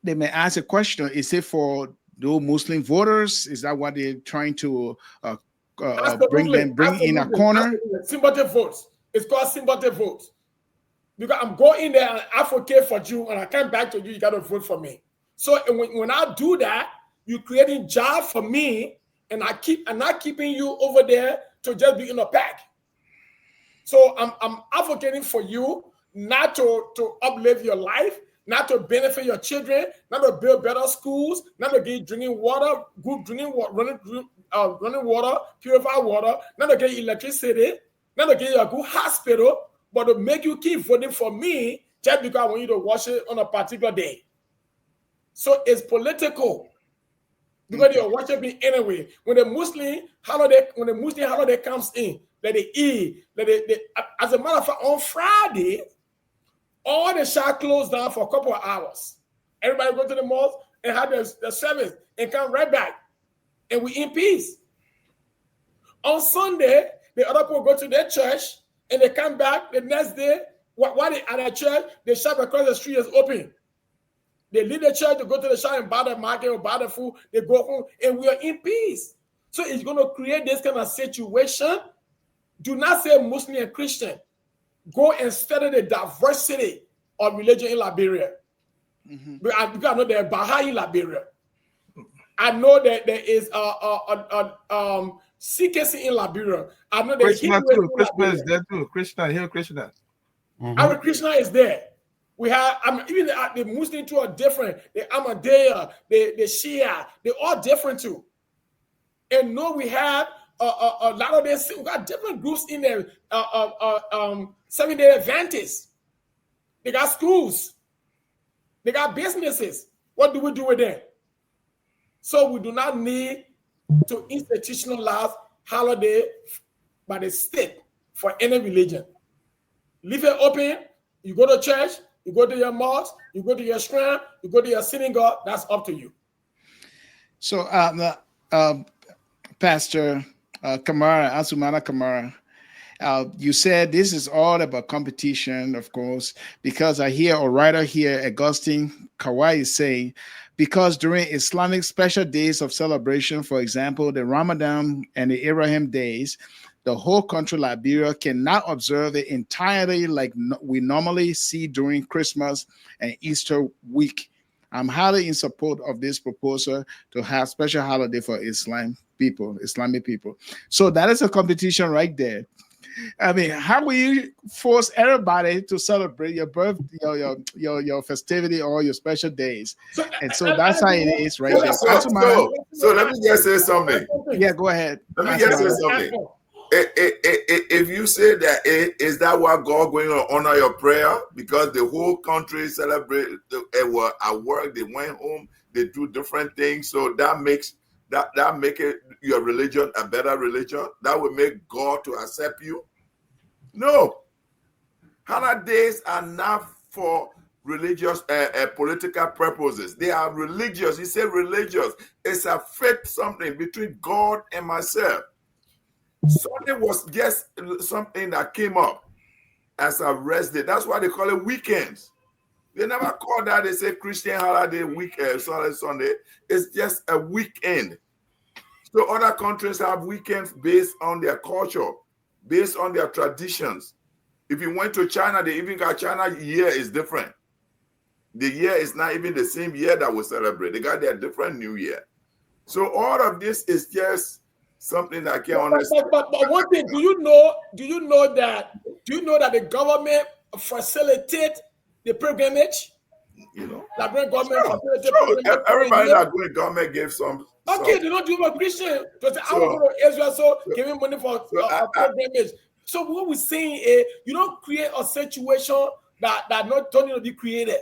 they may ask a question, is it for those Muslim voters? Is that what they're trying to bring in a corner? Sympathy votes. It's called sympathy votes. Because I'm going there and advocate for you, and I come back to you, you got to vote for me. So when I do that, You're creating jobs for me, and I'm not keeping you over there to just be in a pack. So I'm advocating for you not to uplift your life, not to benefit your children, not to build better schools, not to get drinking water, good drinking water, running water, purified water, not to get electricity, not to get a good hospital, but to make you keep voting for me just because I want you to worship on a particular day. So it's political. Because you're worshiping anyway. When the Muslim holiday comes in, let they eat. As a matter of fact, on Friday, all the shop closed down for a couple of hours. Everybody go to the mosque and have the service and come right back. And we in peace. On Sunday, the other people go to their church and they come back the next day. While they at their church, the shop across the street is open. They leave the church to go to the shop and buy the market or buy the food. They go home and we are in peace. So it's going to create this kind of situation. Do not say Muslim and Christian. Go and study the diversity of religion in Liberia. Because I know there's Baha'i in Liberia. I know that there is CKC in Liberia. I know there's Krishna too. Krishna is there too. Krishna, here Krishna. Our Krishna is there. We have, even the Muslim too are different. The Ahmadiyya, the Shia, they're all different too. And no, we have a lot of this. We got different groups in there. 7-Day Adventists. They got schools. They got businesses. What do we do with them? So we do not need to institutionalize holiday by the state for any religion. Leave it open. You go to church. You go to your mosque, you go to your shrine, you go to your synagogue, that's up to you. So, Pastor Kamara, Asumana Kamara, you said this is all about competition, of course, because I hear a writer here, Augustine Kawai, is saying, because during Islamic special days of celebration, for example, the Ramadan and the Abraham days, the whole country, Liberia, cannot observe it entirely like we normally see during Christmas and Easter week. I'm highly in support of this proposal to have special holiday for Islamic people. So that is a competition right there. I mean, how will you force everybody to celebrate your birth, your festivity or your special days? And so that's how it is right there. So let me just say something. Yeah, go ahead. Let me just say something. If you say that, is that what God going to honor your prayer? Because the whole country celebrate, they were at work, they went home, they do different things. So that makes it your religion a better religion. That will make God to accept you. No, holidays are not for religious, political purposes. They are religious. You say religious. It's a faith something between God and myself. Sunday was just something that came up as a rest day. That's why they call it weekends. They never call that, they say Christian holiday weekend, Sunday. It's just a weekend. So other countries have weekends based on their culture, based on their traditions. If you went to China, they even got China year is different. The year is not even the same year that we celebrate. They got their different new year. So all of this is just something that I can't understand. But one thing, do you know that the government facilitate the pilgrimage? You know, Liberia government facilitate sure. Everybody that going government gave some. Okay, they don't do it for Christian. Because I want to go to Israel, so give me money for pilgrimage. So what we're saying is, you don't create a situation that not don't need to be created.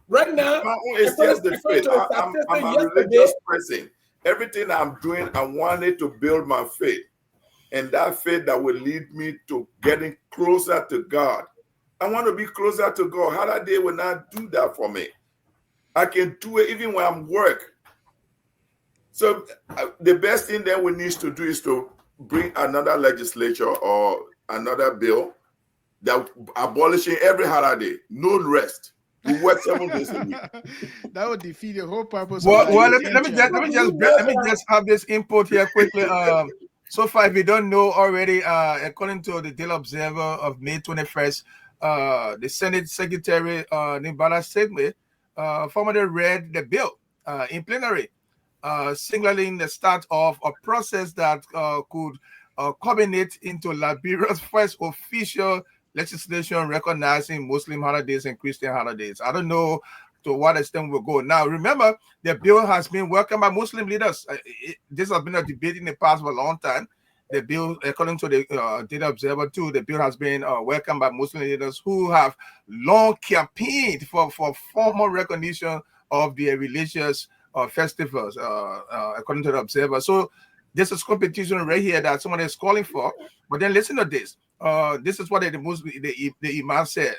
Right now, it's just the faith. I'm a religious person. Everything I'm doing, I wanted to build my faith. And that faith that will lead me to getting closer to God. I want to be closer to God. Holiday will not do that for me. I can do it even when I'm work. So the best thing that we need to do is to bring another legislature or another bill that abolishing every holiday, no rest. You work 7 days a week. That would defeat the whole purpose. Well, let me just have this input here quickly. So far, if you don't know already, according to the Daily Observer of May 21st, the Senate Secretary Nibala Segme formally read the bill in plenary. signaling the start of a process that could culminate into Liberia's first official legislation recognizing Muslim holidays and Christian holidays. I don't know to what extent we'll go. Now, remember, the bill has been welcomed by Muslim leaders. This has been a debate in the past for a long time. The bill, according to the Data Observer too, the bill has been welcomed by Muslim leaders who have long campaigned for formal recognition of their religious festivals, according to the Observer. So this is competition right here that someone is calling for. But then listen to this. This is what the Imam said.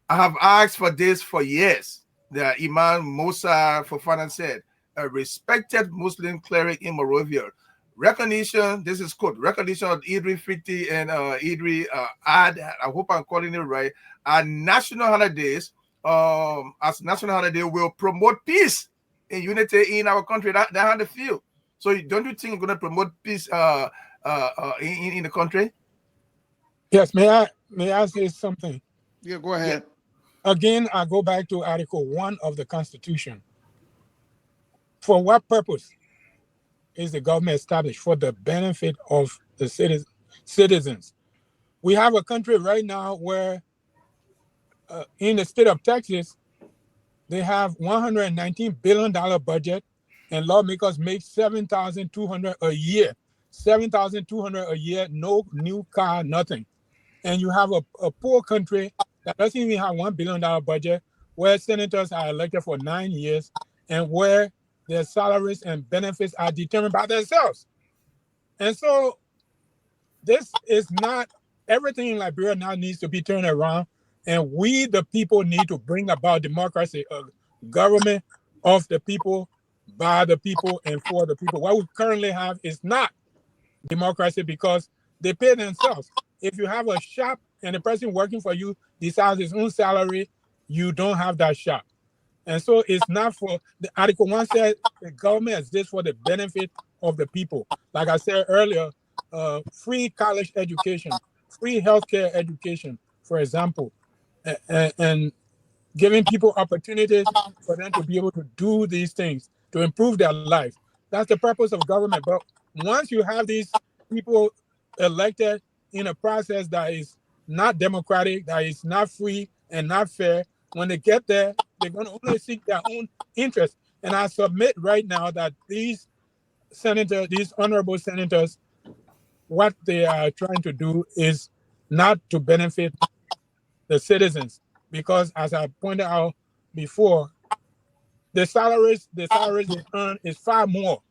I have asked for this for years. The Imam Musa Fofana said, a respected Muslim cleric in Monrovia. Recognition, this is quote, recognition of Idri Fiti and Idri Ad, I hope I'm calling it right, are national holidays. As national holiday will promote peace and unity in our country. That how they feel. So don't you think we're going to promote peace in the country? Yes, may I say something? Yeah, go ahead. Again, I go back to Article 1 of the Constitution. For what purpose is the government established? For the benefit of the citizens. We have a country right now where in the state of Texas, they have $119 billion budget, and lawmakers make $7,200 a year. $7,200 a year, no new car, nothing. And you have a poor country that doesn't even have $1 billion budget, where senators are elected for 9 years, and where their salaries and benefits are determined by themselves. And so this is not, everything in Liberia now needs to be turned around. And we, the people, need to bring about democracy, a government of the people, by the people, and for the people. What we currently have is not democracy because they pay themselves. If you have a shop and the person working for you decides his own salary, you don't have that shop. And so it's not for, the Article 1 said the government exists for the benefit of the people. Like I said earlier, free college education, free healthcare education, for example, and giving people opportunities for them to be able to do these things, to improve their life. That's the purpose of government. But once you have these people elected in a process that is not democratic, that is not free and not fair, when they get there, they're going to only seek their own interests. And I submit right now that these senators, these honorable senators, what they are trying to do is not to benefit the citizens, because as I pointed out before, the salaries they earn is far more.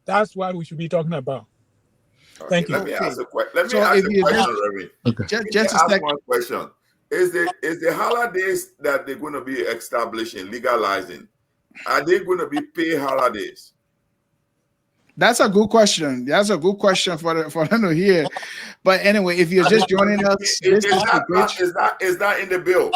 That's what we should be talking about. Okay, Thank you. Let me ask a question, Reverend. Okay. Just a ask second. one question. Is the holidays that they're going to be establishing, legalizing, are they going to be paid holidays? That's a good question. That's a good question for them to hear. But anyway, if you're just joining us, Is that in the bill?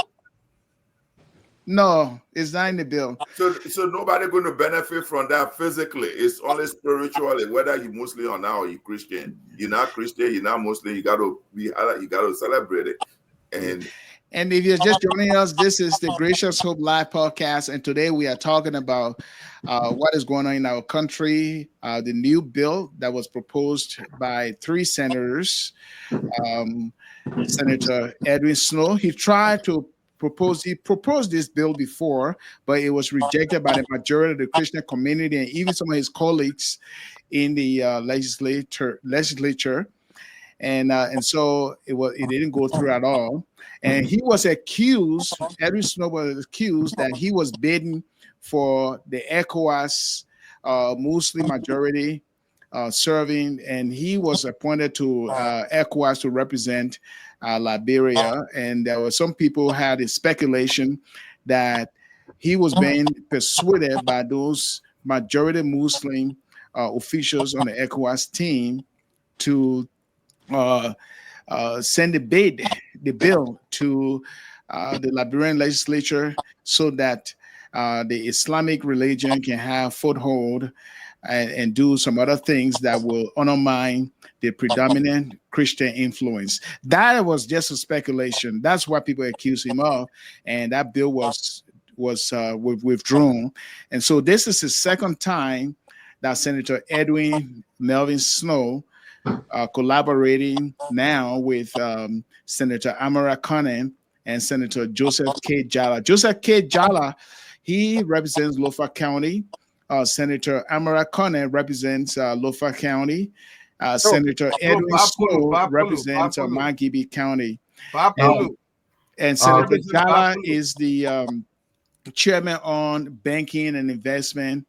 No, it's not in the bill. So nobody going to benefit from that physically. It's only spiritually, whether you're Muslim or not, or you're Christian. You're not Christian, you're not Muslim, you got to celebrate it. And if you're just joining us, this is the Gracious Hope Live podcast, and today we are talking about what is going on in our country, the new bill that was proposed by 3 senators. Senator Edwin Snow, he proposed this bill before, but it was rejected by the majority of the Christian community and even some of his colleagues in the legislature. And so it didn't go through at all. And he was accused, Edwin Snow was accused that he was bidding for the ECOWAS Muslim majority serving, and he was appointed to ECOWAS to represent Liberia. And there were some people had a speculation that he was being persuaded by those majority Muslim officials on the ECOWAS team to send the bill to the Liberian legislature so that the Islamic religion can have foothold and do some other things that will undermine the predominant Christian influence. That was just a speculation. That's what people accuse him of. And that bill was was withdrawn. And so this is the second time that Senator Edwin Melvin Snow collaborating now with Senator Amara Conan and Senator Joseph K. Jala. Joseph K. Jala, he represents Lofa County. Senator Amara Conan represents Lofa County. Senator Edwin Snow represents Mangibi County. And Senator Jala is the chairman on banking and investment.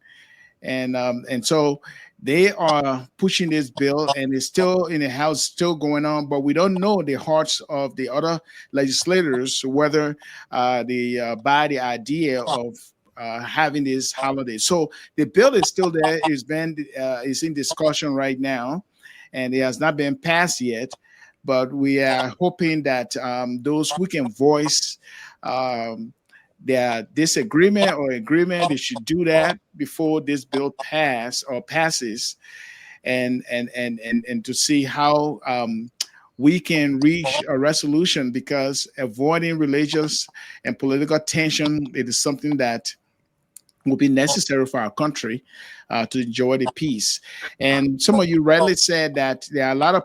And so they are pushing this bill, and it's still in the House, still going on, but we don't know the hearts of the other legislators, whether they buy the idea of having this holiday. So the bill is still there. It's in discussion right now, and it has not been passed yet. But we are hoping that those who can voice their disagreement or agreement, they should do that before this bill passes, and to see how we can reach a resolution, because avoiding religious and political tension, it is something that will be necessary for our country to enjoy the peace. And some of you rightly said that there are a lot of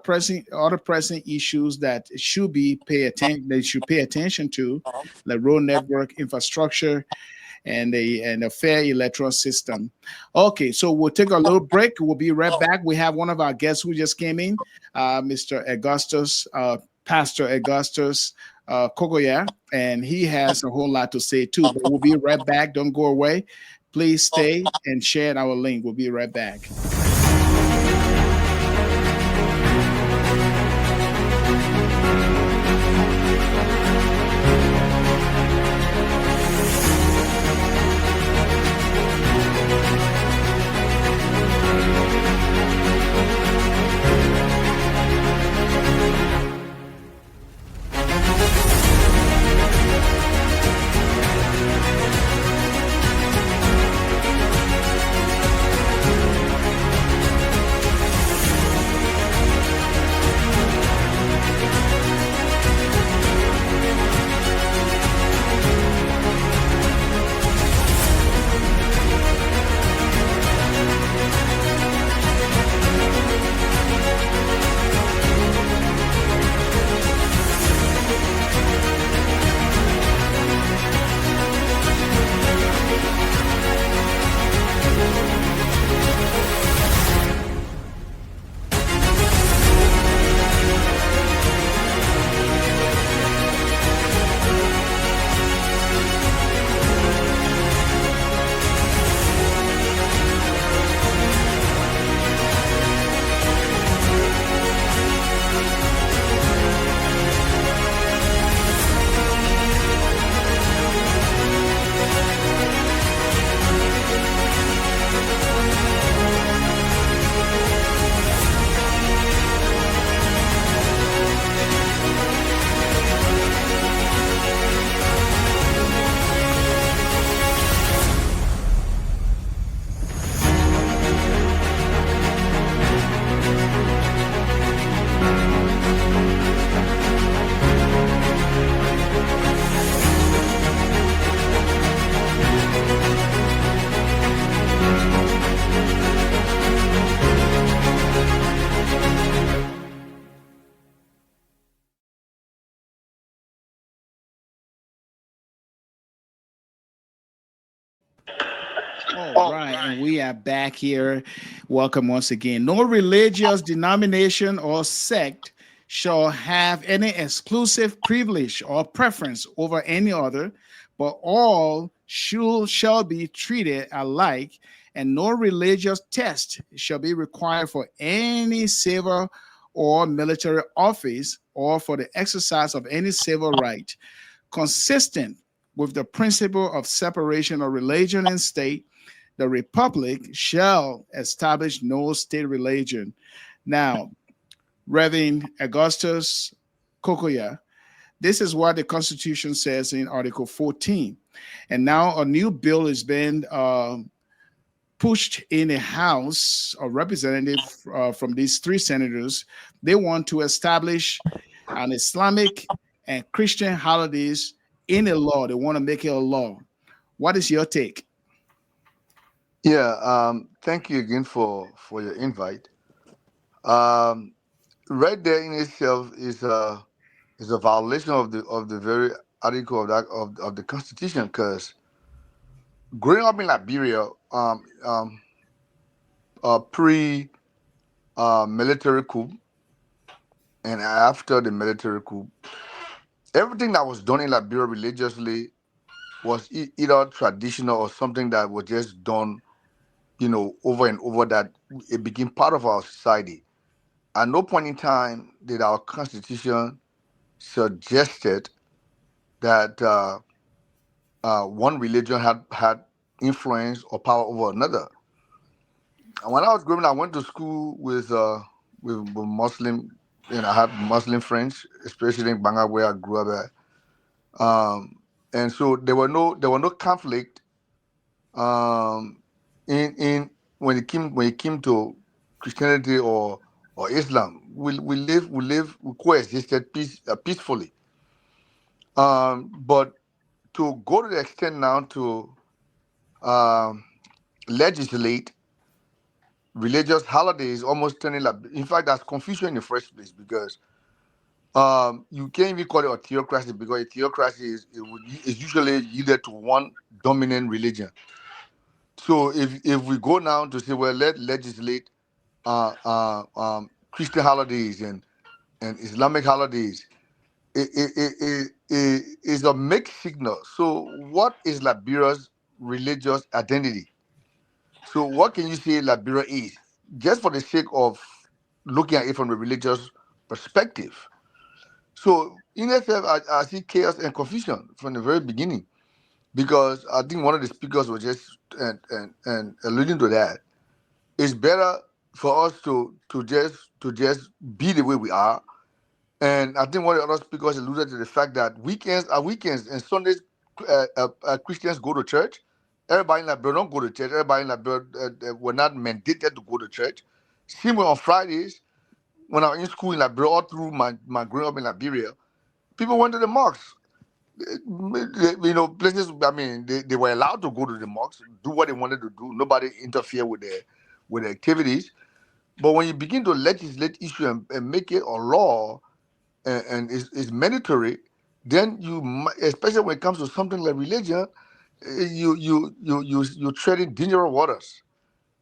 other pressing issues that should pay attention to, like road network infrastructure and a fair electoral system. Okay, so we'll take a little break. We'll be right back. We have one of our guests who just came in, Mr. Augustus, Pastor Augustus Kogoya, and he has a whole lot to say too. But we'll be right back. Don't go away. Please stay and share our link. We'll be right back. All right, and we are back here. Welcome once again. No religious denomination or sect shall have any exclusive privilege or preference over any other, but all shall be treated alike, and no religious test shall be required for any civil or military office or for the exercise of any civil right. Consistent with the principle of separation of religion and state, the Republic shall establish no state religion. Now, Reverend Augustus Kokoya, this is what the Constitution says in Article 14. And now a new bill is being pushed in the House of Representatives from these three senators. They want to establish an Islamic and Christian holidays in a law. They want to make it a law. What is your take? Yeah, thank you again for your invite. Um, right there in itself is a violation of the very article of the Constitution. Because growing up in Liberia, pre military coup and after the military coup, everything that was done in Liberia religiously was either traditional or something that was just done, over and over, that it became part of our society. At no point in time did our constitution suggested that one religion had influence or power over another. And when I was growing up, I went to school with Muslim, I had Muslim friends, especially in Bangor where I grew up at. And so there were no conflict in when it came to Christianity or Islam. We coexisted peacefully. But to go to the extent now to um, legislate religious holidays, almost turning like, in fact, that's confusion in the first place, because you can't even call it a theocracy, because a theocracy is usually either to one dominant religion. So if we go now to say, well, let legislate Christian holidays and Islamic holidays, it is a mixed signal. So what is Liberia's religious identity? So what can you say Liberia is? Just for the sake of looking at it from a religious perspective. So in itself, I see chaos and confusion from the very beginning, because I think one of the speakers was just and alluding to that. It's better for us to just be the way we are. And I think one of the other speakers alluded to the fact that weekends are weekends and Sundays, Christians go to church. Everybody in Liberia don't go to church. Everybody in Liberia were not mandated to go to church. Same way on Fridays, when I was in school in Liberia, all through my growing up in Liberia, people went to the mosques. Places, I mean, they were allowed to go to the mosques, do what they wanted to do. Nobody interfered with their activities. But when you begin to legislate issue and make it a law, and is mandatory, then especially when it comes to something like religion, you're treading dangerous waters,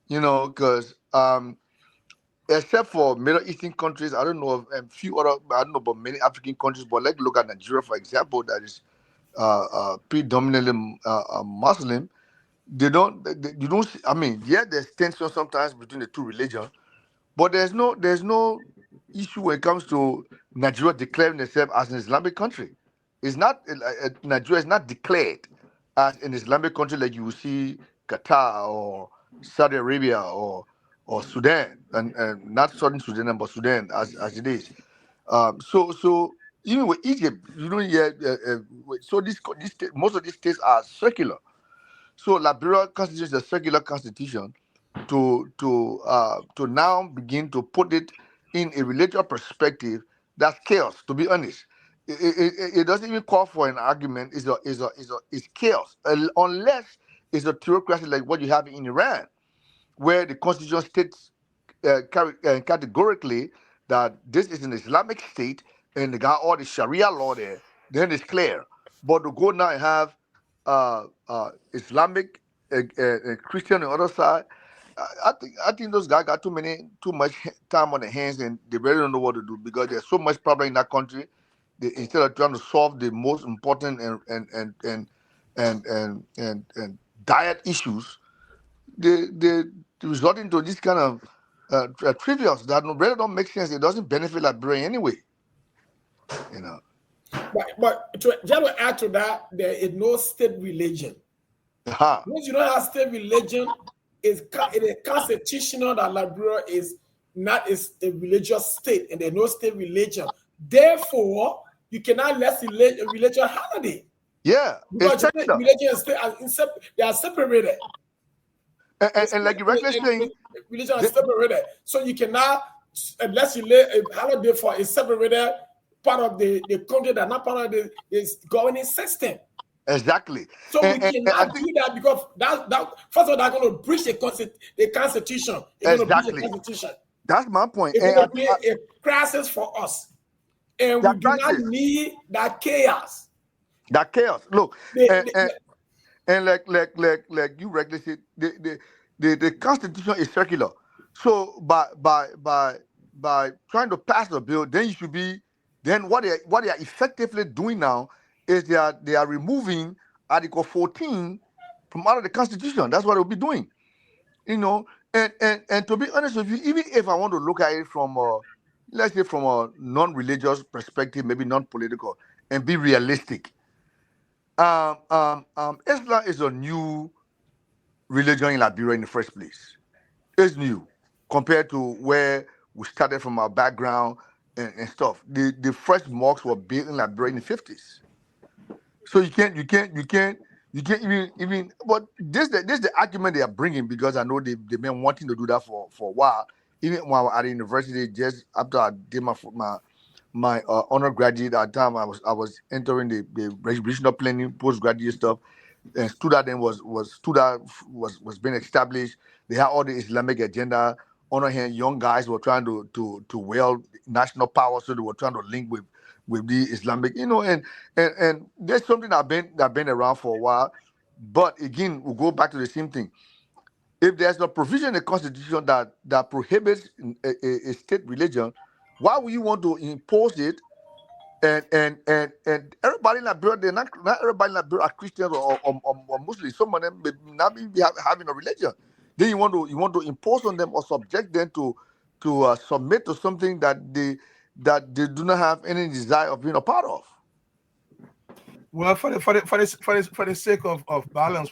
because except for Middle Eastern countries, I don't know of a few other, I don't know about many African countries, but let's look at Nigeria, for example, that is predominantly Muslim. You don't see, I mean, yeah, there's tension sometimes between the two religions, but there's no issue when it comes to Nigeria declaring itself as an Islamic country. It's not Nigeria is not declared as an Islamic country like you will see Qatar or Saudi Arabia or Sudan, and not Southern Sudan but Sudan as it is. So even with Egypt, you don't hear. So most of these states are secular. So Liberia constitution is a secular constitution, to now begin to put it in a religious perspective. That's chaos, to be honest. It doesn't even call for an argument. It's chaos, unless it's a theocracy like what you have in Iran, where the constitution states categorically that this is an Islamic state and they got all the Sharia law there. Then it's clear. But to go now and have Islamic and Christian on the other side, I think those guys got too much time on their hands, and they really don't know what to do, because there's so much problem in that country. Instead of trying to solve the most important and diet issues, they resort into this kind of trivials that really don't make sense. It doesn't benefit Liberia anyway. But just to add to that, there is no state religion. Uh-huh. Once you don't have state religion, it is constitutional that Liberia is not a religious state, and there's no state religion. Therefore, you cannot legislate a religious holiday. Yeah, because religion and state they are separated. And like you're rightly saying, religion is separated. So you cannot, unless you lay a holiday for a separated part of the country that not part of the governing system. Exactly. So we And I cannot think do that because that first of all, they're going to breach the constitution. They're going to breach the exactly constitution. that's my point. It's And going I to think be a crisis for us, and we that do not crisis, need that chaos. that chaos. Look, They, and they, and, and like you regularly said, the Constitution is circular. So by trying to pass the bill, then you should be then what they are effectively doing now is they are removing Article 14 from out of the Constitution. That's what they'll be doing. You know, and to be honest with you, even if I want to look at it from let's say from a non-religious perspective, maybe non-political, and be realistic. Islam is a new religion in Liberia in the first place. It's new compared to where we started from our background and stuff. The first mosques were built in Liberia in the 50s. So you can't even. But this the argument they are bringing because I know they've been wanting to do that for a while. Even when I was at the university, just after I did my undergraduate at the time, I was entering the regional planning postgraduate stuff, and Studa then was being established. They had all the Islamic agenda. On the other hand, young guys were trying to wield national power, so they were trying to link with the Islamic, and there's something that been around for a while. But again, we'll go back to the same thing. If there's a provision in the constitution that prohibits a state religion, why would you want to impose it? And everybody in Liberia, they're not everybody in Liberia are Christians or Muslims. Some of them may not be having a religion. Then you want to impose on them or subject them to submit to something that they do not have any desire of being a part of. Well, for the sake of balance,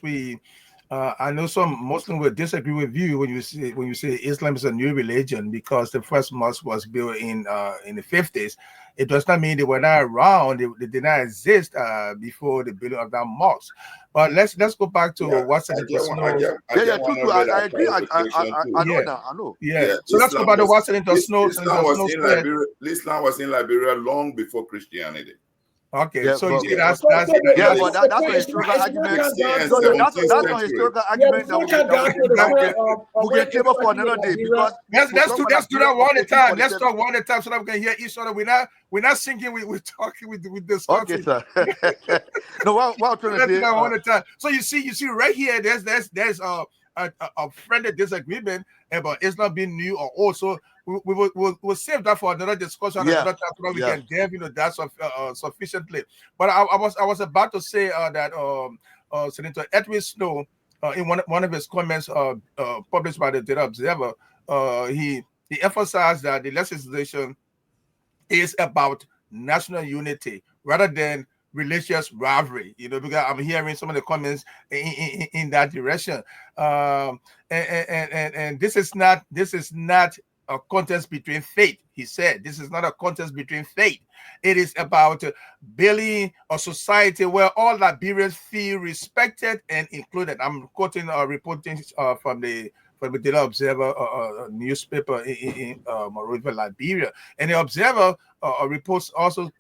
I know some Muslims will disagree with you when you say Islam is a new religion because the first mosque was built in the 50s. It does not mean they were not around. They did not exist before the building of that mosque. But let's go back to Yeah, what I Senator just want, Snow. I just True, want true. to make I that agree. clarification I too. know Yeah, now. I know. yeah. Yeah, So let's go back to what Senator Snow. Islam Senator was Snow in said. Liberia. Islam was in Liberia long before Christianity. Okay, Yeah, so you but see Yeah, that's so, that's so the, yeah, that's but the, the that's point a is historical it's not argument. come 16th down and to No, no, the, that's 17th that's a century. historical yeah, argument before we come that down we to can the that okay. point we when can table for Israel came another to day Liberia. because Let's talk do about let's do Liberia that of one at a time. Let's 1847. talk one at a time so that we can hear each other. We're not singing. We're talking. We're Okay, discussing. sir. No, what I'm trying to Let's do say, that one at a time. So you see right here. There's a friendly disagreement about Islam being new or old. So we'll save that for another discussion yeah, another time so that we yeah, can delve into that sufficiently. But I was about to say that Senator Edwin Snow in one of his comments published by the Data Observer, he emphasized that the legislation is about national unity rather than religious rivalry. Because I'm hearing some of the comments in that direction. And this is not a contest between faith. He said this is not a contest between faith. It is about building a society where all Liberians feel respected and included. I'm quoting reporting from the Daily Observer newspaper in Monrovia, Liberia. And the Observer reports also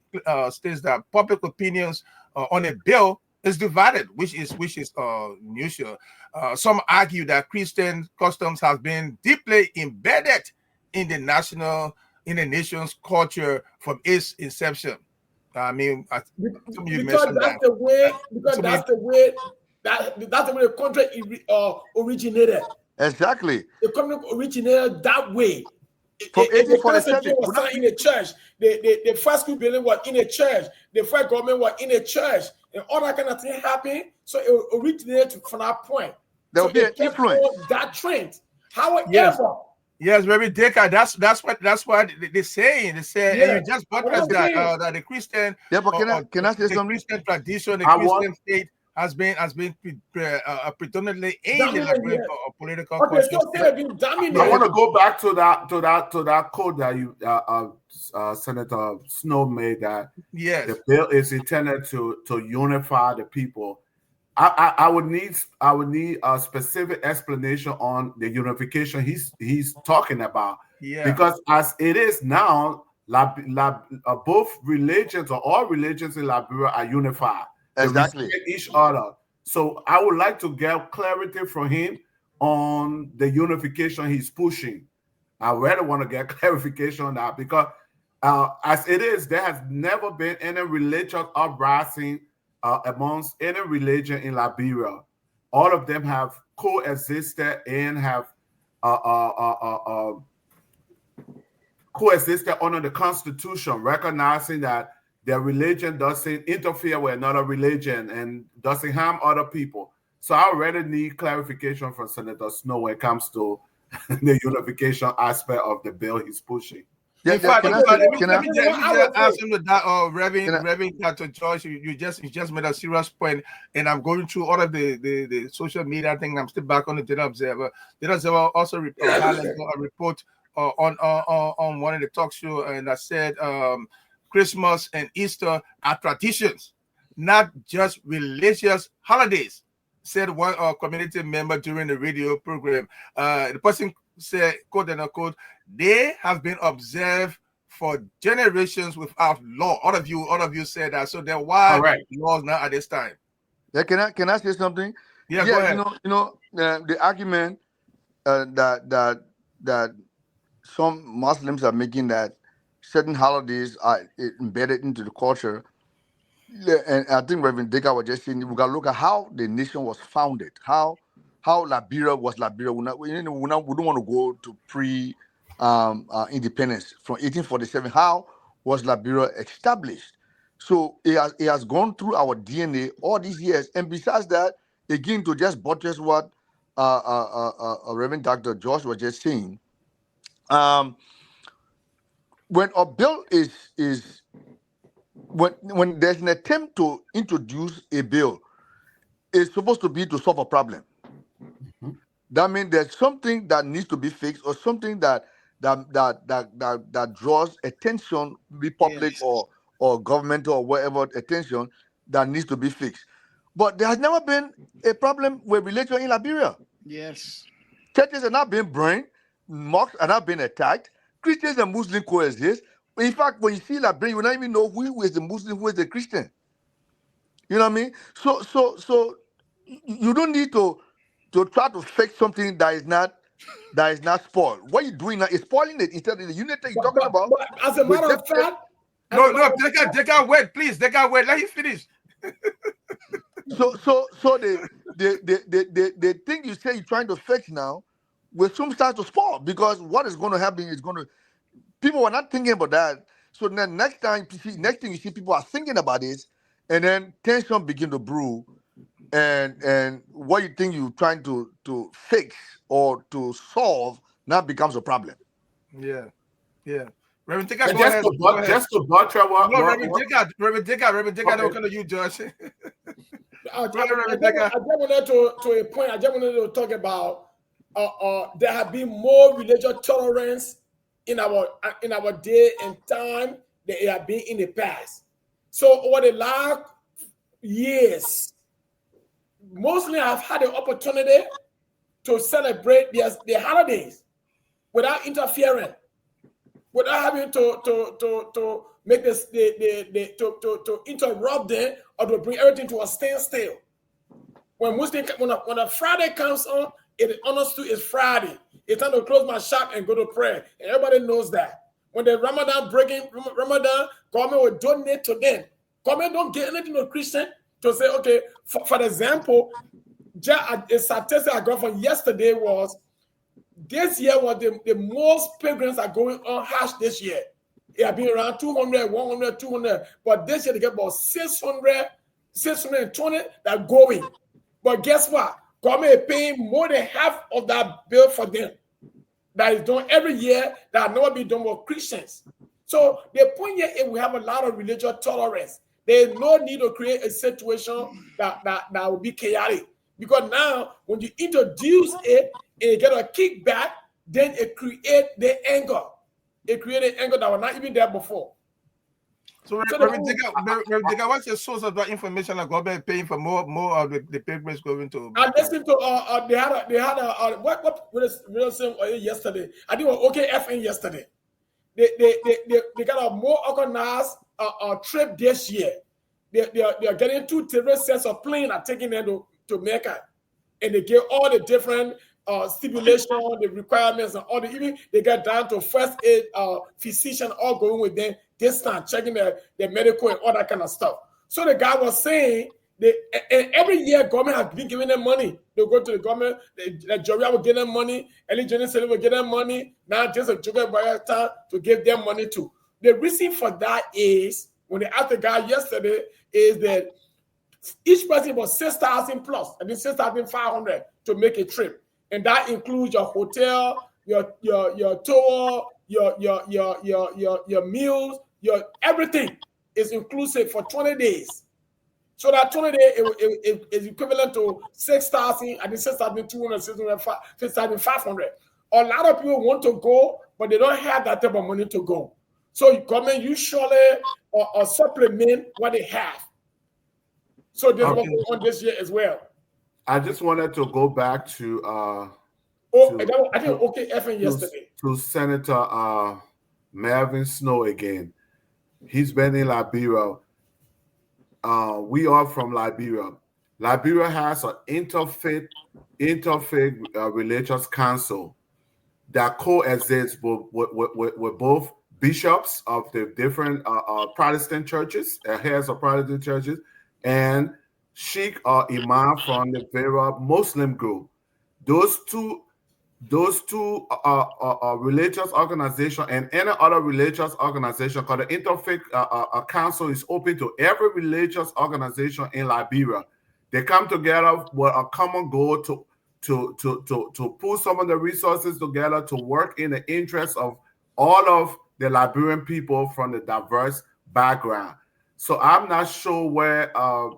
states that public opinions on a bill is divided, which is unusual. Some argue that Christian customs have been deeply embedded in the nation's culture from its inception. I mean, some of you Because mentioned that's that. the way. Because Some of that's you, the way. That's the way the country originated. exactly. The country originated that way. From The Constitution 1847, was signed in a church. The first school building was in a church. The first government was in a church, and all that kind of thing happened. So it originated from that point. there So will be an it kept influence. on that trend. yes. However, Yes, very Deca. That's what they're saying. They say, and yeah, you just what buttress I'm that saying, that the Christian Yeah, but or, or can I say the something? Christian tradition, the I want Christian state has been predominantly in the dominant, Liberian yes. political Okay, conscious. so say again, I dominant. want to go back to that quote that you Senator Snow made, that Yes, the bill is intended to unify the people. I would need a specific explanation on the unification he's talking about, yeah, because as it is now, both religions or all religions in Liberia are unified. Exactly. respect each other. So I would like to get clarity from him on the unification he's pushing. I really want to get clarification on that because as it is, there has never been any religious uprising amongst any religion in Liberia. All of them have coexisted and have coexisted under the Constitution, recognizing that their religion doesn't interfere with another religion and doesn't harm other people. So I really need clarification from Senator Snow when it comes to the unification aspect of the bill he's pushing. Yeah, In fact, can I let me say- just ask him that, Can I- Reverend Dr. George, you just made a serious point, and I'm going through all of the social media thing. I'm still back on the Data Observer. Data Observer also highlighted a report on one of the talk show, and I said Christmas and Easter are traditions, not just religious holidays, said one community member during the radio program. The person said, quote and unquote, they have been observed for generations without law. All of you said that. So then why laws now at this time? Yeah, can I say something? Yeah, go ahead. The argument that some Muslims are making that certain holidays are embedded into the culture. And I think Reverend Deka was just saying we got to look at how the nation was founded, how Liberia was Liberia. We don't want to go to independence from 1847. How was Liberia established? So it has gone through our DNA all these years. And besides that, again, to just buttress what Reverend Dr. George was just saying, when a bill is when there's an attempt to introduce a bill, it's supposed to be to solve a problem. Mm-hmm. That means there's something that needs to be fixed, or something that draws attention, be public or governmental or whatever attention, that needs to be fixed. But there has never been a problem with religion in Liberia. Yes. Churches are not being burned, mosques are not being attacked, Christians and Muslims coexist. In fact, when you see Liberia, you don't even know who is the Muslim, who is the Christian. You know what I mean? So you don't need to try to fix something that is not spoiled. What you're doing now is spoiling it instead of the unity you're talking about. But as a matter of fact, No, they can't wait, please. They can't wait. Let him finish. So the thing you say you're trying to fix now will soon start to spoil, because what is going to happen is people are not thinking about that. So then next thing you see people are thinking about this, and then tension begin to brew, and what you think you're trying to fix or to solve now becomes a problem. Yeah. Reverend Deka, Just to butcher what Reverend Deka, don't come to you, Josh. I just wanted to a point. I just wanted to talk about there have been more religious tolerance in our day and time than it have been in the past. So over the last years, Muslims have had the opportunity to celebrate their holidays without interfering, without having to make this to interrupt them or to bring everything to a standstill. When a Friday comes on, it is understood it's Friday. It's time to close my shop and go to prayer. And everybody knows that. When the Ramadan, government will donate to them. Government don't get anything to Christian to say, okay, for example, a statistic I got from yesterday was this year was the most pilgrims are going on Hajj this year. It has been around 200, 100, 200. But this year they get about 600, 620 that are going. But guess what? Government is paying more than half of that bill for them. That is done every year, that never be done with Christians. So the point here is we have a lot of religious tolerance. There is no need to create a situation that will be chaotic. Because now, when you introduce it and you get a kickback, then it creates the anger. It created anger that was not even there before. So Reverend Deka, what's your source of that information that government paying for more of the pilgrims going to? I listened to they had a what real saying yesterday. I think it was OKFN yesterday. They got a more organized trip this year. they are getting 2 different sets of planes are taking them to Mecca, and they get all the different stipulation, the requirements, and all the even they get down to first aid physician all going with them this time, checking their medical and all that kind of stuff. So the guy was saying and every year government has been giving them money. They go to the government, the jury will give them money, Ellie Jones will give them money. Now just a joker by time to give them money too. The reason for that is when they asked the guy yesterday is that each person was 6,000 plus, I mean 6,500 to make a trip, and that includes your hotel, your tour, your meals, your everything is inclusive for 20 days. So that 20 days is equivalent to 6,000, I think 6,200, 6,500. A lot of people want to go, but they don't have that type of money to go. So government usually or supplement what they have. So this Okay. was on this year as well. I just wanted to go back to I think OKF yesterday. To Senator Melvin Snow again. He's been in Liberia. We are from Liberia. Liberia has an interfaith religious council that coexists with both bishops of the different Protestant churches, heads of Protestant churches, and sheikh or imam from the various Muslim group. Those two religious organization and any other religious organization called the Interfaith Council is open to every religious organization in Liberia. They come together with a common goal to pull some of the resources together to work in the interest of all of the Liberian people from the diverse background. So I'm not sure where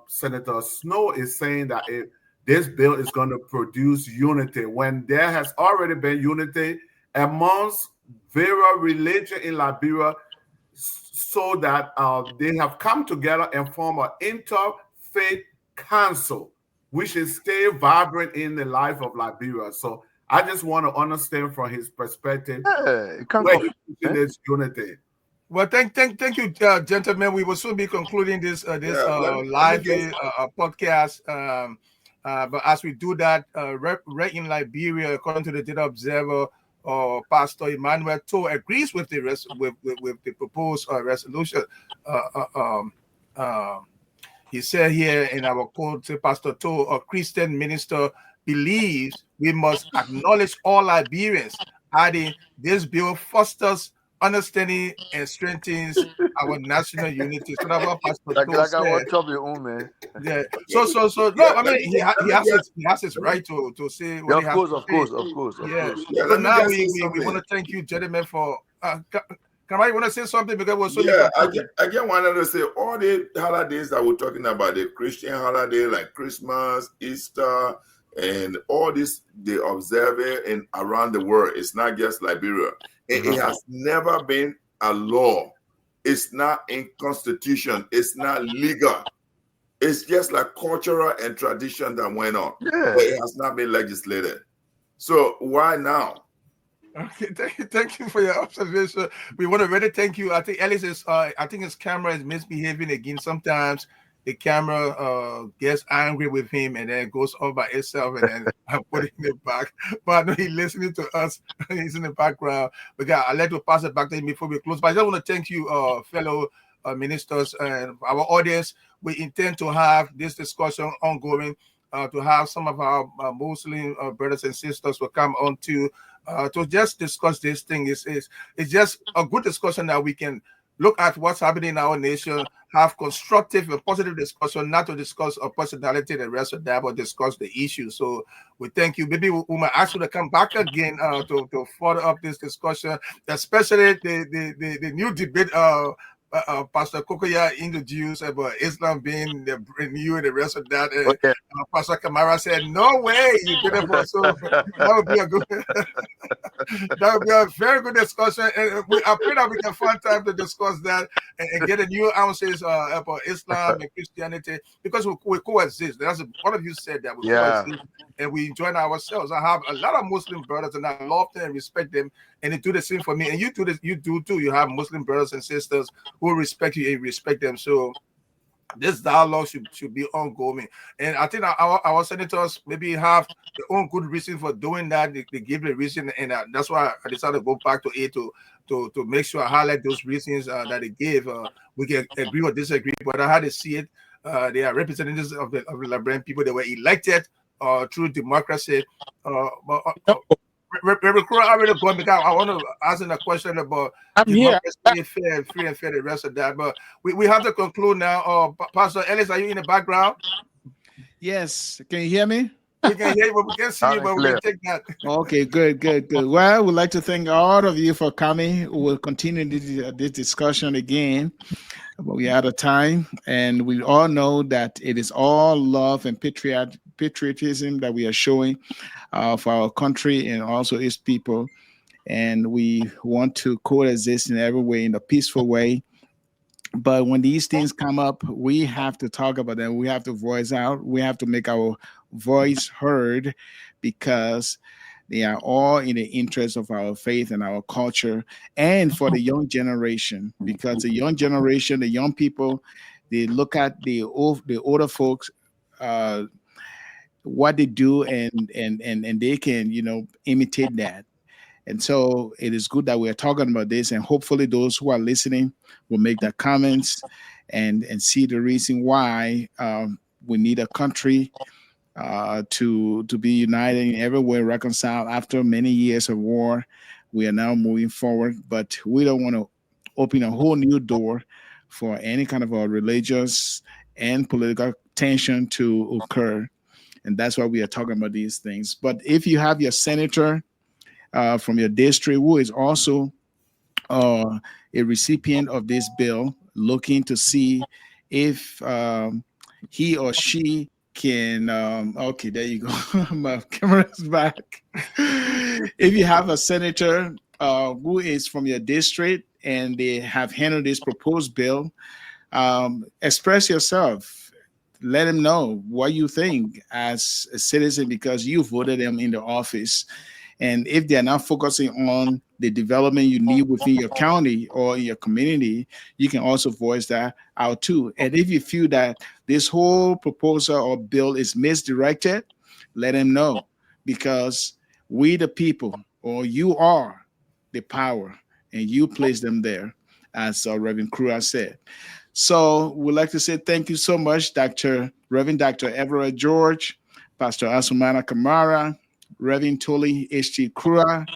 Senator Snow is saying that this bill is going to produce unity when there has already been unity amongst various religions in Liberia, so that they have come together and form an interfaith council, which is still vibrant in the life of Liberia. So I just want to understand from his perspective where he's in this unity. Well, thank you, gentlemen. We will soon be concluding this live podcast. But as we do that, right in Liberia, according to the Data Observer, Pastor Emmanuel To agrees with the with the proposed resolution. He said here in our quote, Pastor To, a Christian minister, believes we must acknowledge all Liberians, adding, this bill fosters understanding and strengthens our national unity. So that's what Pastor To said. Yeah. So no, I mean he has his right to say what he has to say. Of course. Yeah. So now we want to thank you, gentlemen, for Kamari, want to say something because we're so I just wanted to say all the holidays that we're talking about, the Christian holiday like Christmas, Easter, and all this they observe it in around the world. It's not just Liberia. It has never been a law. It's not in constitution. It's not legal. It's just like cultural and tradition that went on. Yeah. But it has not been legislated. So why now? Okay, thank you for your observation. We want to really thank you. I think Ellis is I think his camera is misbehaving again. Sometimes the camera gets angry with him and then goes off by itself, and then I'm putting it back. But I know he's listening to us. He's in the background. But God, I'd like to pass it back to him before we close. But I just want to thank you, fellow ministers and our audience. We intend to have this discussion ongoing, to have some of our Muslim brothers and sisters will come on to just discuss this thing. It's just a good discussion that we can look at what's happening in our nation, have constructive and positive discussion, not to discuss a personality and the rest of that, but discuss the issue. So we thank you. Maybe we might ask you to come back again to further up this discussion, especially the new debate Pastor Kokoya introduced about Islam being the new and the rest of that. Okay. Pastor Kamara said, "No way, you did it for so." That would be a good. That would be a very good discussion, and I pray that we can find time to discuss that and get a new ounces about Islam and Christianity, because we coexist. That's one of you said that we coexist and we enjoy ourselves. I have a lot of Muslim brothers, and I love them and respect them, and they do the same for me. And you do this, you do too. You have Muslim brothers and sisters who respect you and respect them. So this dialogue should be ongoing. And I think our senators maybe have their own good reason for doing that. They give the reason, and that's why I decided to go back to it to make sure I highlight those reasons that they gave. We can agree or disagree, but I had to see it. They are representatives of the Liberian people. They were elected through democracy. Reverend Kura already going because I want to ask a question about democracy, fair, free and fair, the rest of that. But we have to conclude now. Pastor Ellis, are you in the background? Yes. Can you hear me? We can hear you, but we can't see you, but we can take that. Okay, good. Well, we'd like to thank all of you for coming. We'll continue this discussion again, but we're out of time. And we all know that it is all love and patriotism that we are showing for our country and also its people. And we want to coexist in every way, in a peaceful way. But when these things come up, we have to talk about them. We have to voice out. We have to make our voice heard because they are all in the interest of our faith and our culture and for the young generation. Because the young generation, the young people, they look at the older folks, what they do, and they can, imitate that. And so it is good that we're talking about this, and hopefully those who are listening will make their comments and see the reason why we need a country to be united in every way, reconciled after many years of war. We are now moving forward, but we don't want to open a whole new door for any kind of a religious and political tension to occur. And that's why we are talking about these things. But if you have your senator from your district who is also a recipient of this bill, looking to see if he or she can okay, there you go. My camera's back. If you have a senator who is from your district and they have handled this proposed bill, express yourself. Let them know what you think as a citizen because you voted them in the office. And if they're not focusing on the development you need within your county or in your community, you can also voice that out too. And if you feel that this whole proposal or bill is misdirected, let them know because we the people, or you are the power, and you place them there, as Reverend Krua said. So we'd like to say thank you so much, Reverend Dr. Everett George, Pastor Asumana Kamara, Reverend Toli H.T. Krua,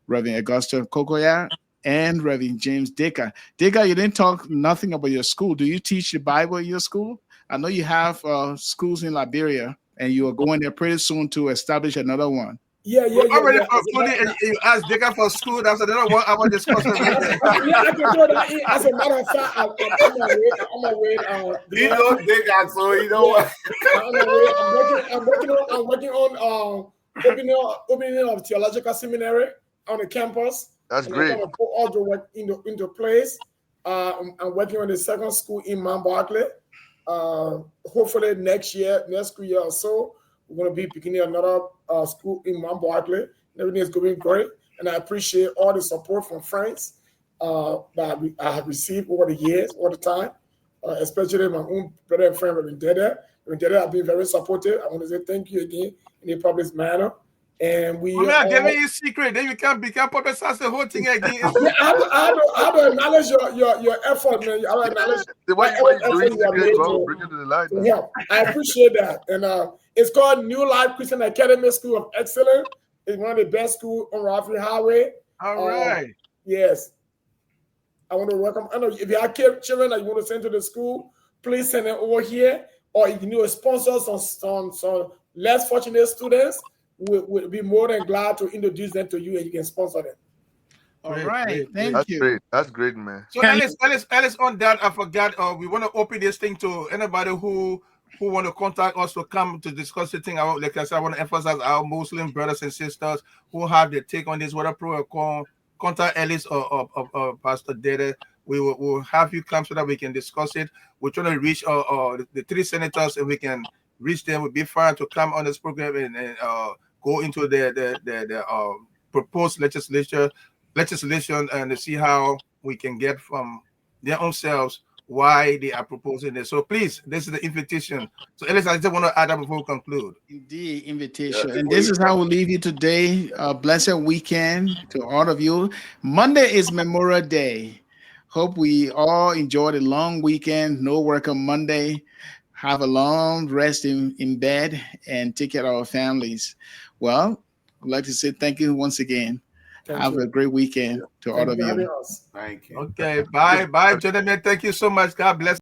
Reverend Augusta Kokoya, and Reverend James Dika. Dika, you didn't talk nothing about your school. Do you teach the Bible in your school? I know you have schools in Liberia, and you are going there pretty soon to establish another one. Yeah. Already concluded, and you asked Dika for school. That's another 1 hour discussion right there. Yeah, I can throw that in. As a matter of fact, I'm on my way. You know Dika, so you know what? I'm on my way. I'm working on opening of theological seminary on the campus. That's great. I'm going to put all the work into place. I'm working on the second school in Mount Barkley. Hopefully next school year or so, we're going to be beginning another school in Mount Barkley. Everything is going great, and I appreciate all the support from friends that I have received over the years, all the time, especially my own brother and friend, Reverend Dede. Reverend Dede have been very supportive. I want to say thank you again in a public manner. And we I'm giving you a secret. Then you can't publicize the whole thing again. Yeah, I have to acknowledge your effort, man. I acknowledge what you're doing is great, bro. Bring it to the light. Yeah, I appreciate that. And it's called New Life Christian Academy School of Excellence. It's one of the best schools on Rafferty Highway. All right. Yes. I want to welcome. I know if you have children that you want to send to the school, please send them over here. Or if you need to sponsor some less fortunate students, we'll be more than glad to introduce them to you and you can sponsor them. All right. Thank That's you. great. That's great, man. So Alice, on that, I forgot. We want to open this thing to anybody who want to contact us to come to discuss the thing. Like I said, I want to emphasize our Muslim brothers and sisters who have their take on this, whether pro or con. Contact Alice or Pastor Dede. We'll have you come so that we can discuss it. We're trying to reach the three senators, and we can reach them. We'll be fine to come on this program and go into the proposed legislation and to see how we can get from their own selves why they are proposing this. So please, this is the invitation. So Ellis, I just want to add that before we conclude. Indeed, invitation. Yeah, And this is how we'll leave you today. Blessed weekend to all of you. Monday is Memorial Day. Hope we all enjoyed a long weekend. No work on Monday. Have a long rest in bed and take care of our families. Well, I'd like to say thank you once again. Thank Have you. a great weekend to all Thank of you for having you. us. Thank you. Okay, bye, gentlemen. Thank you so much. God bless.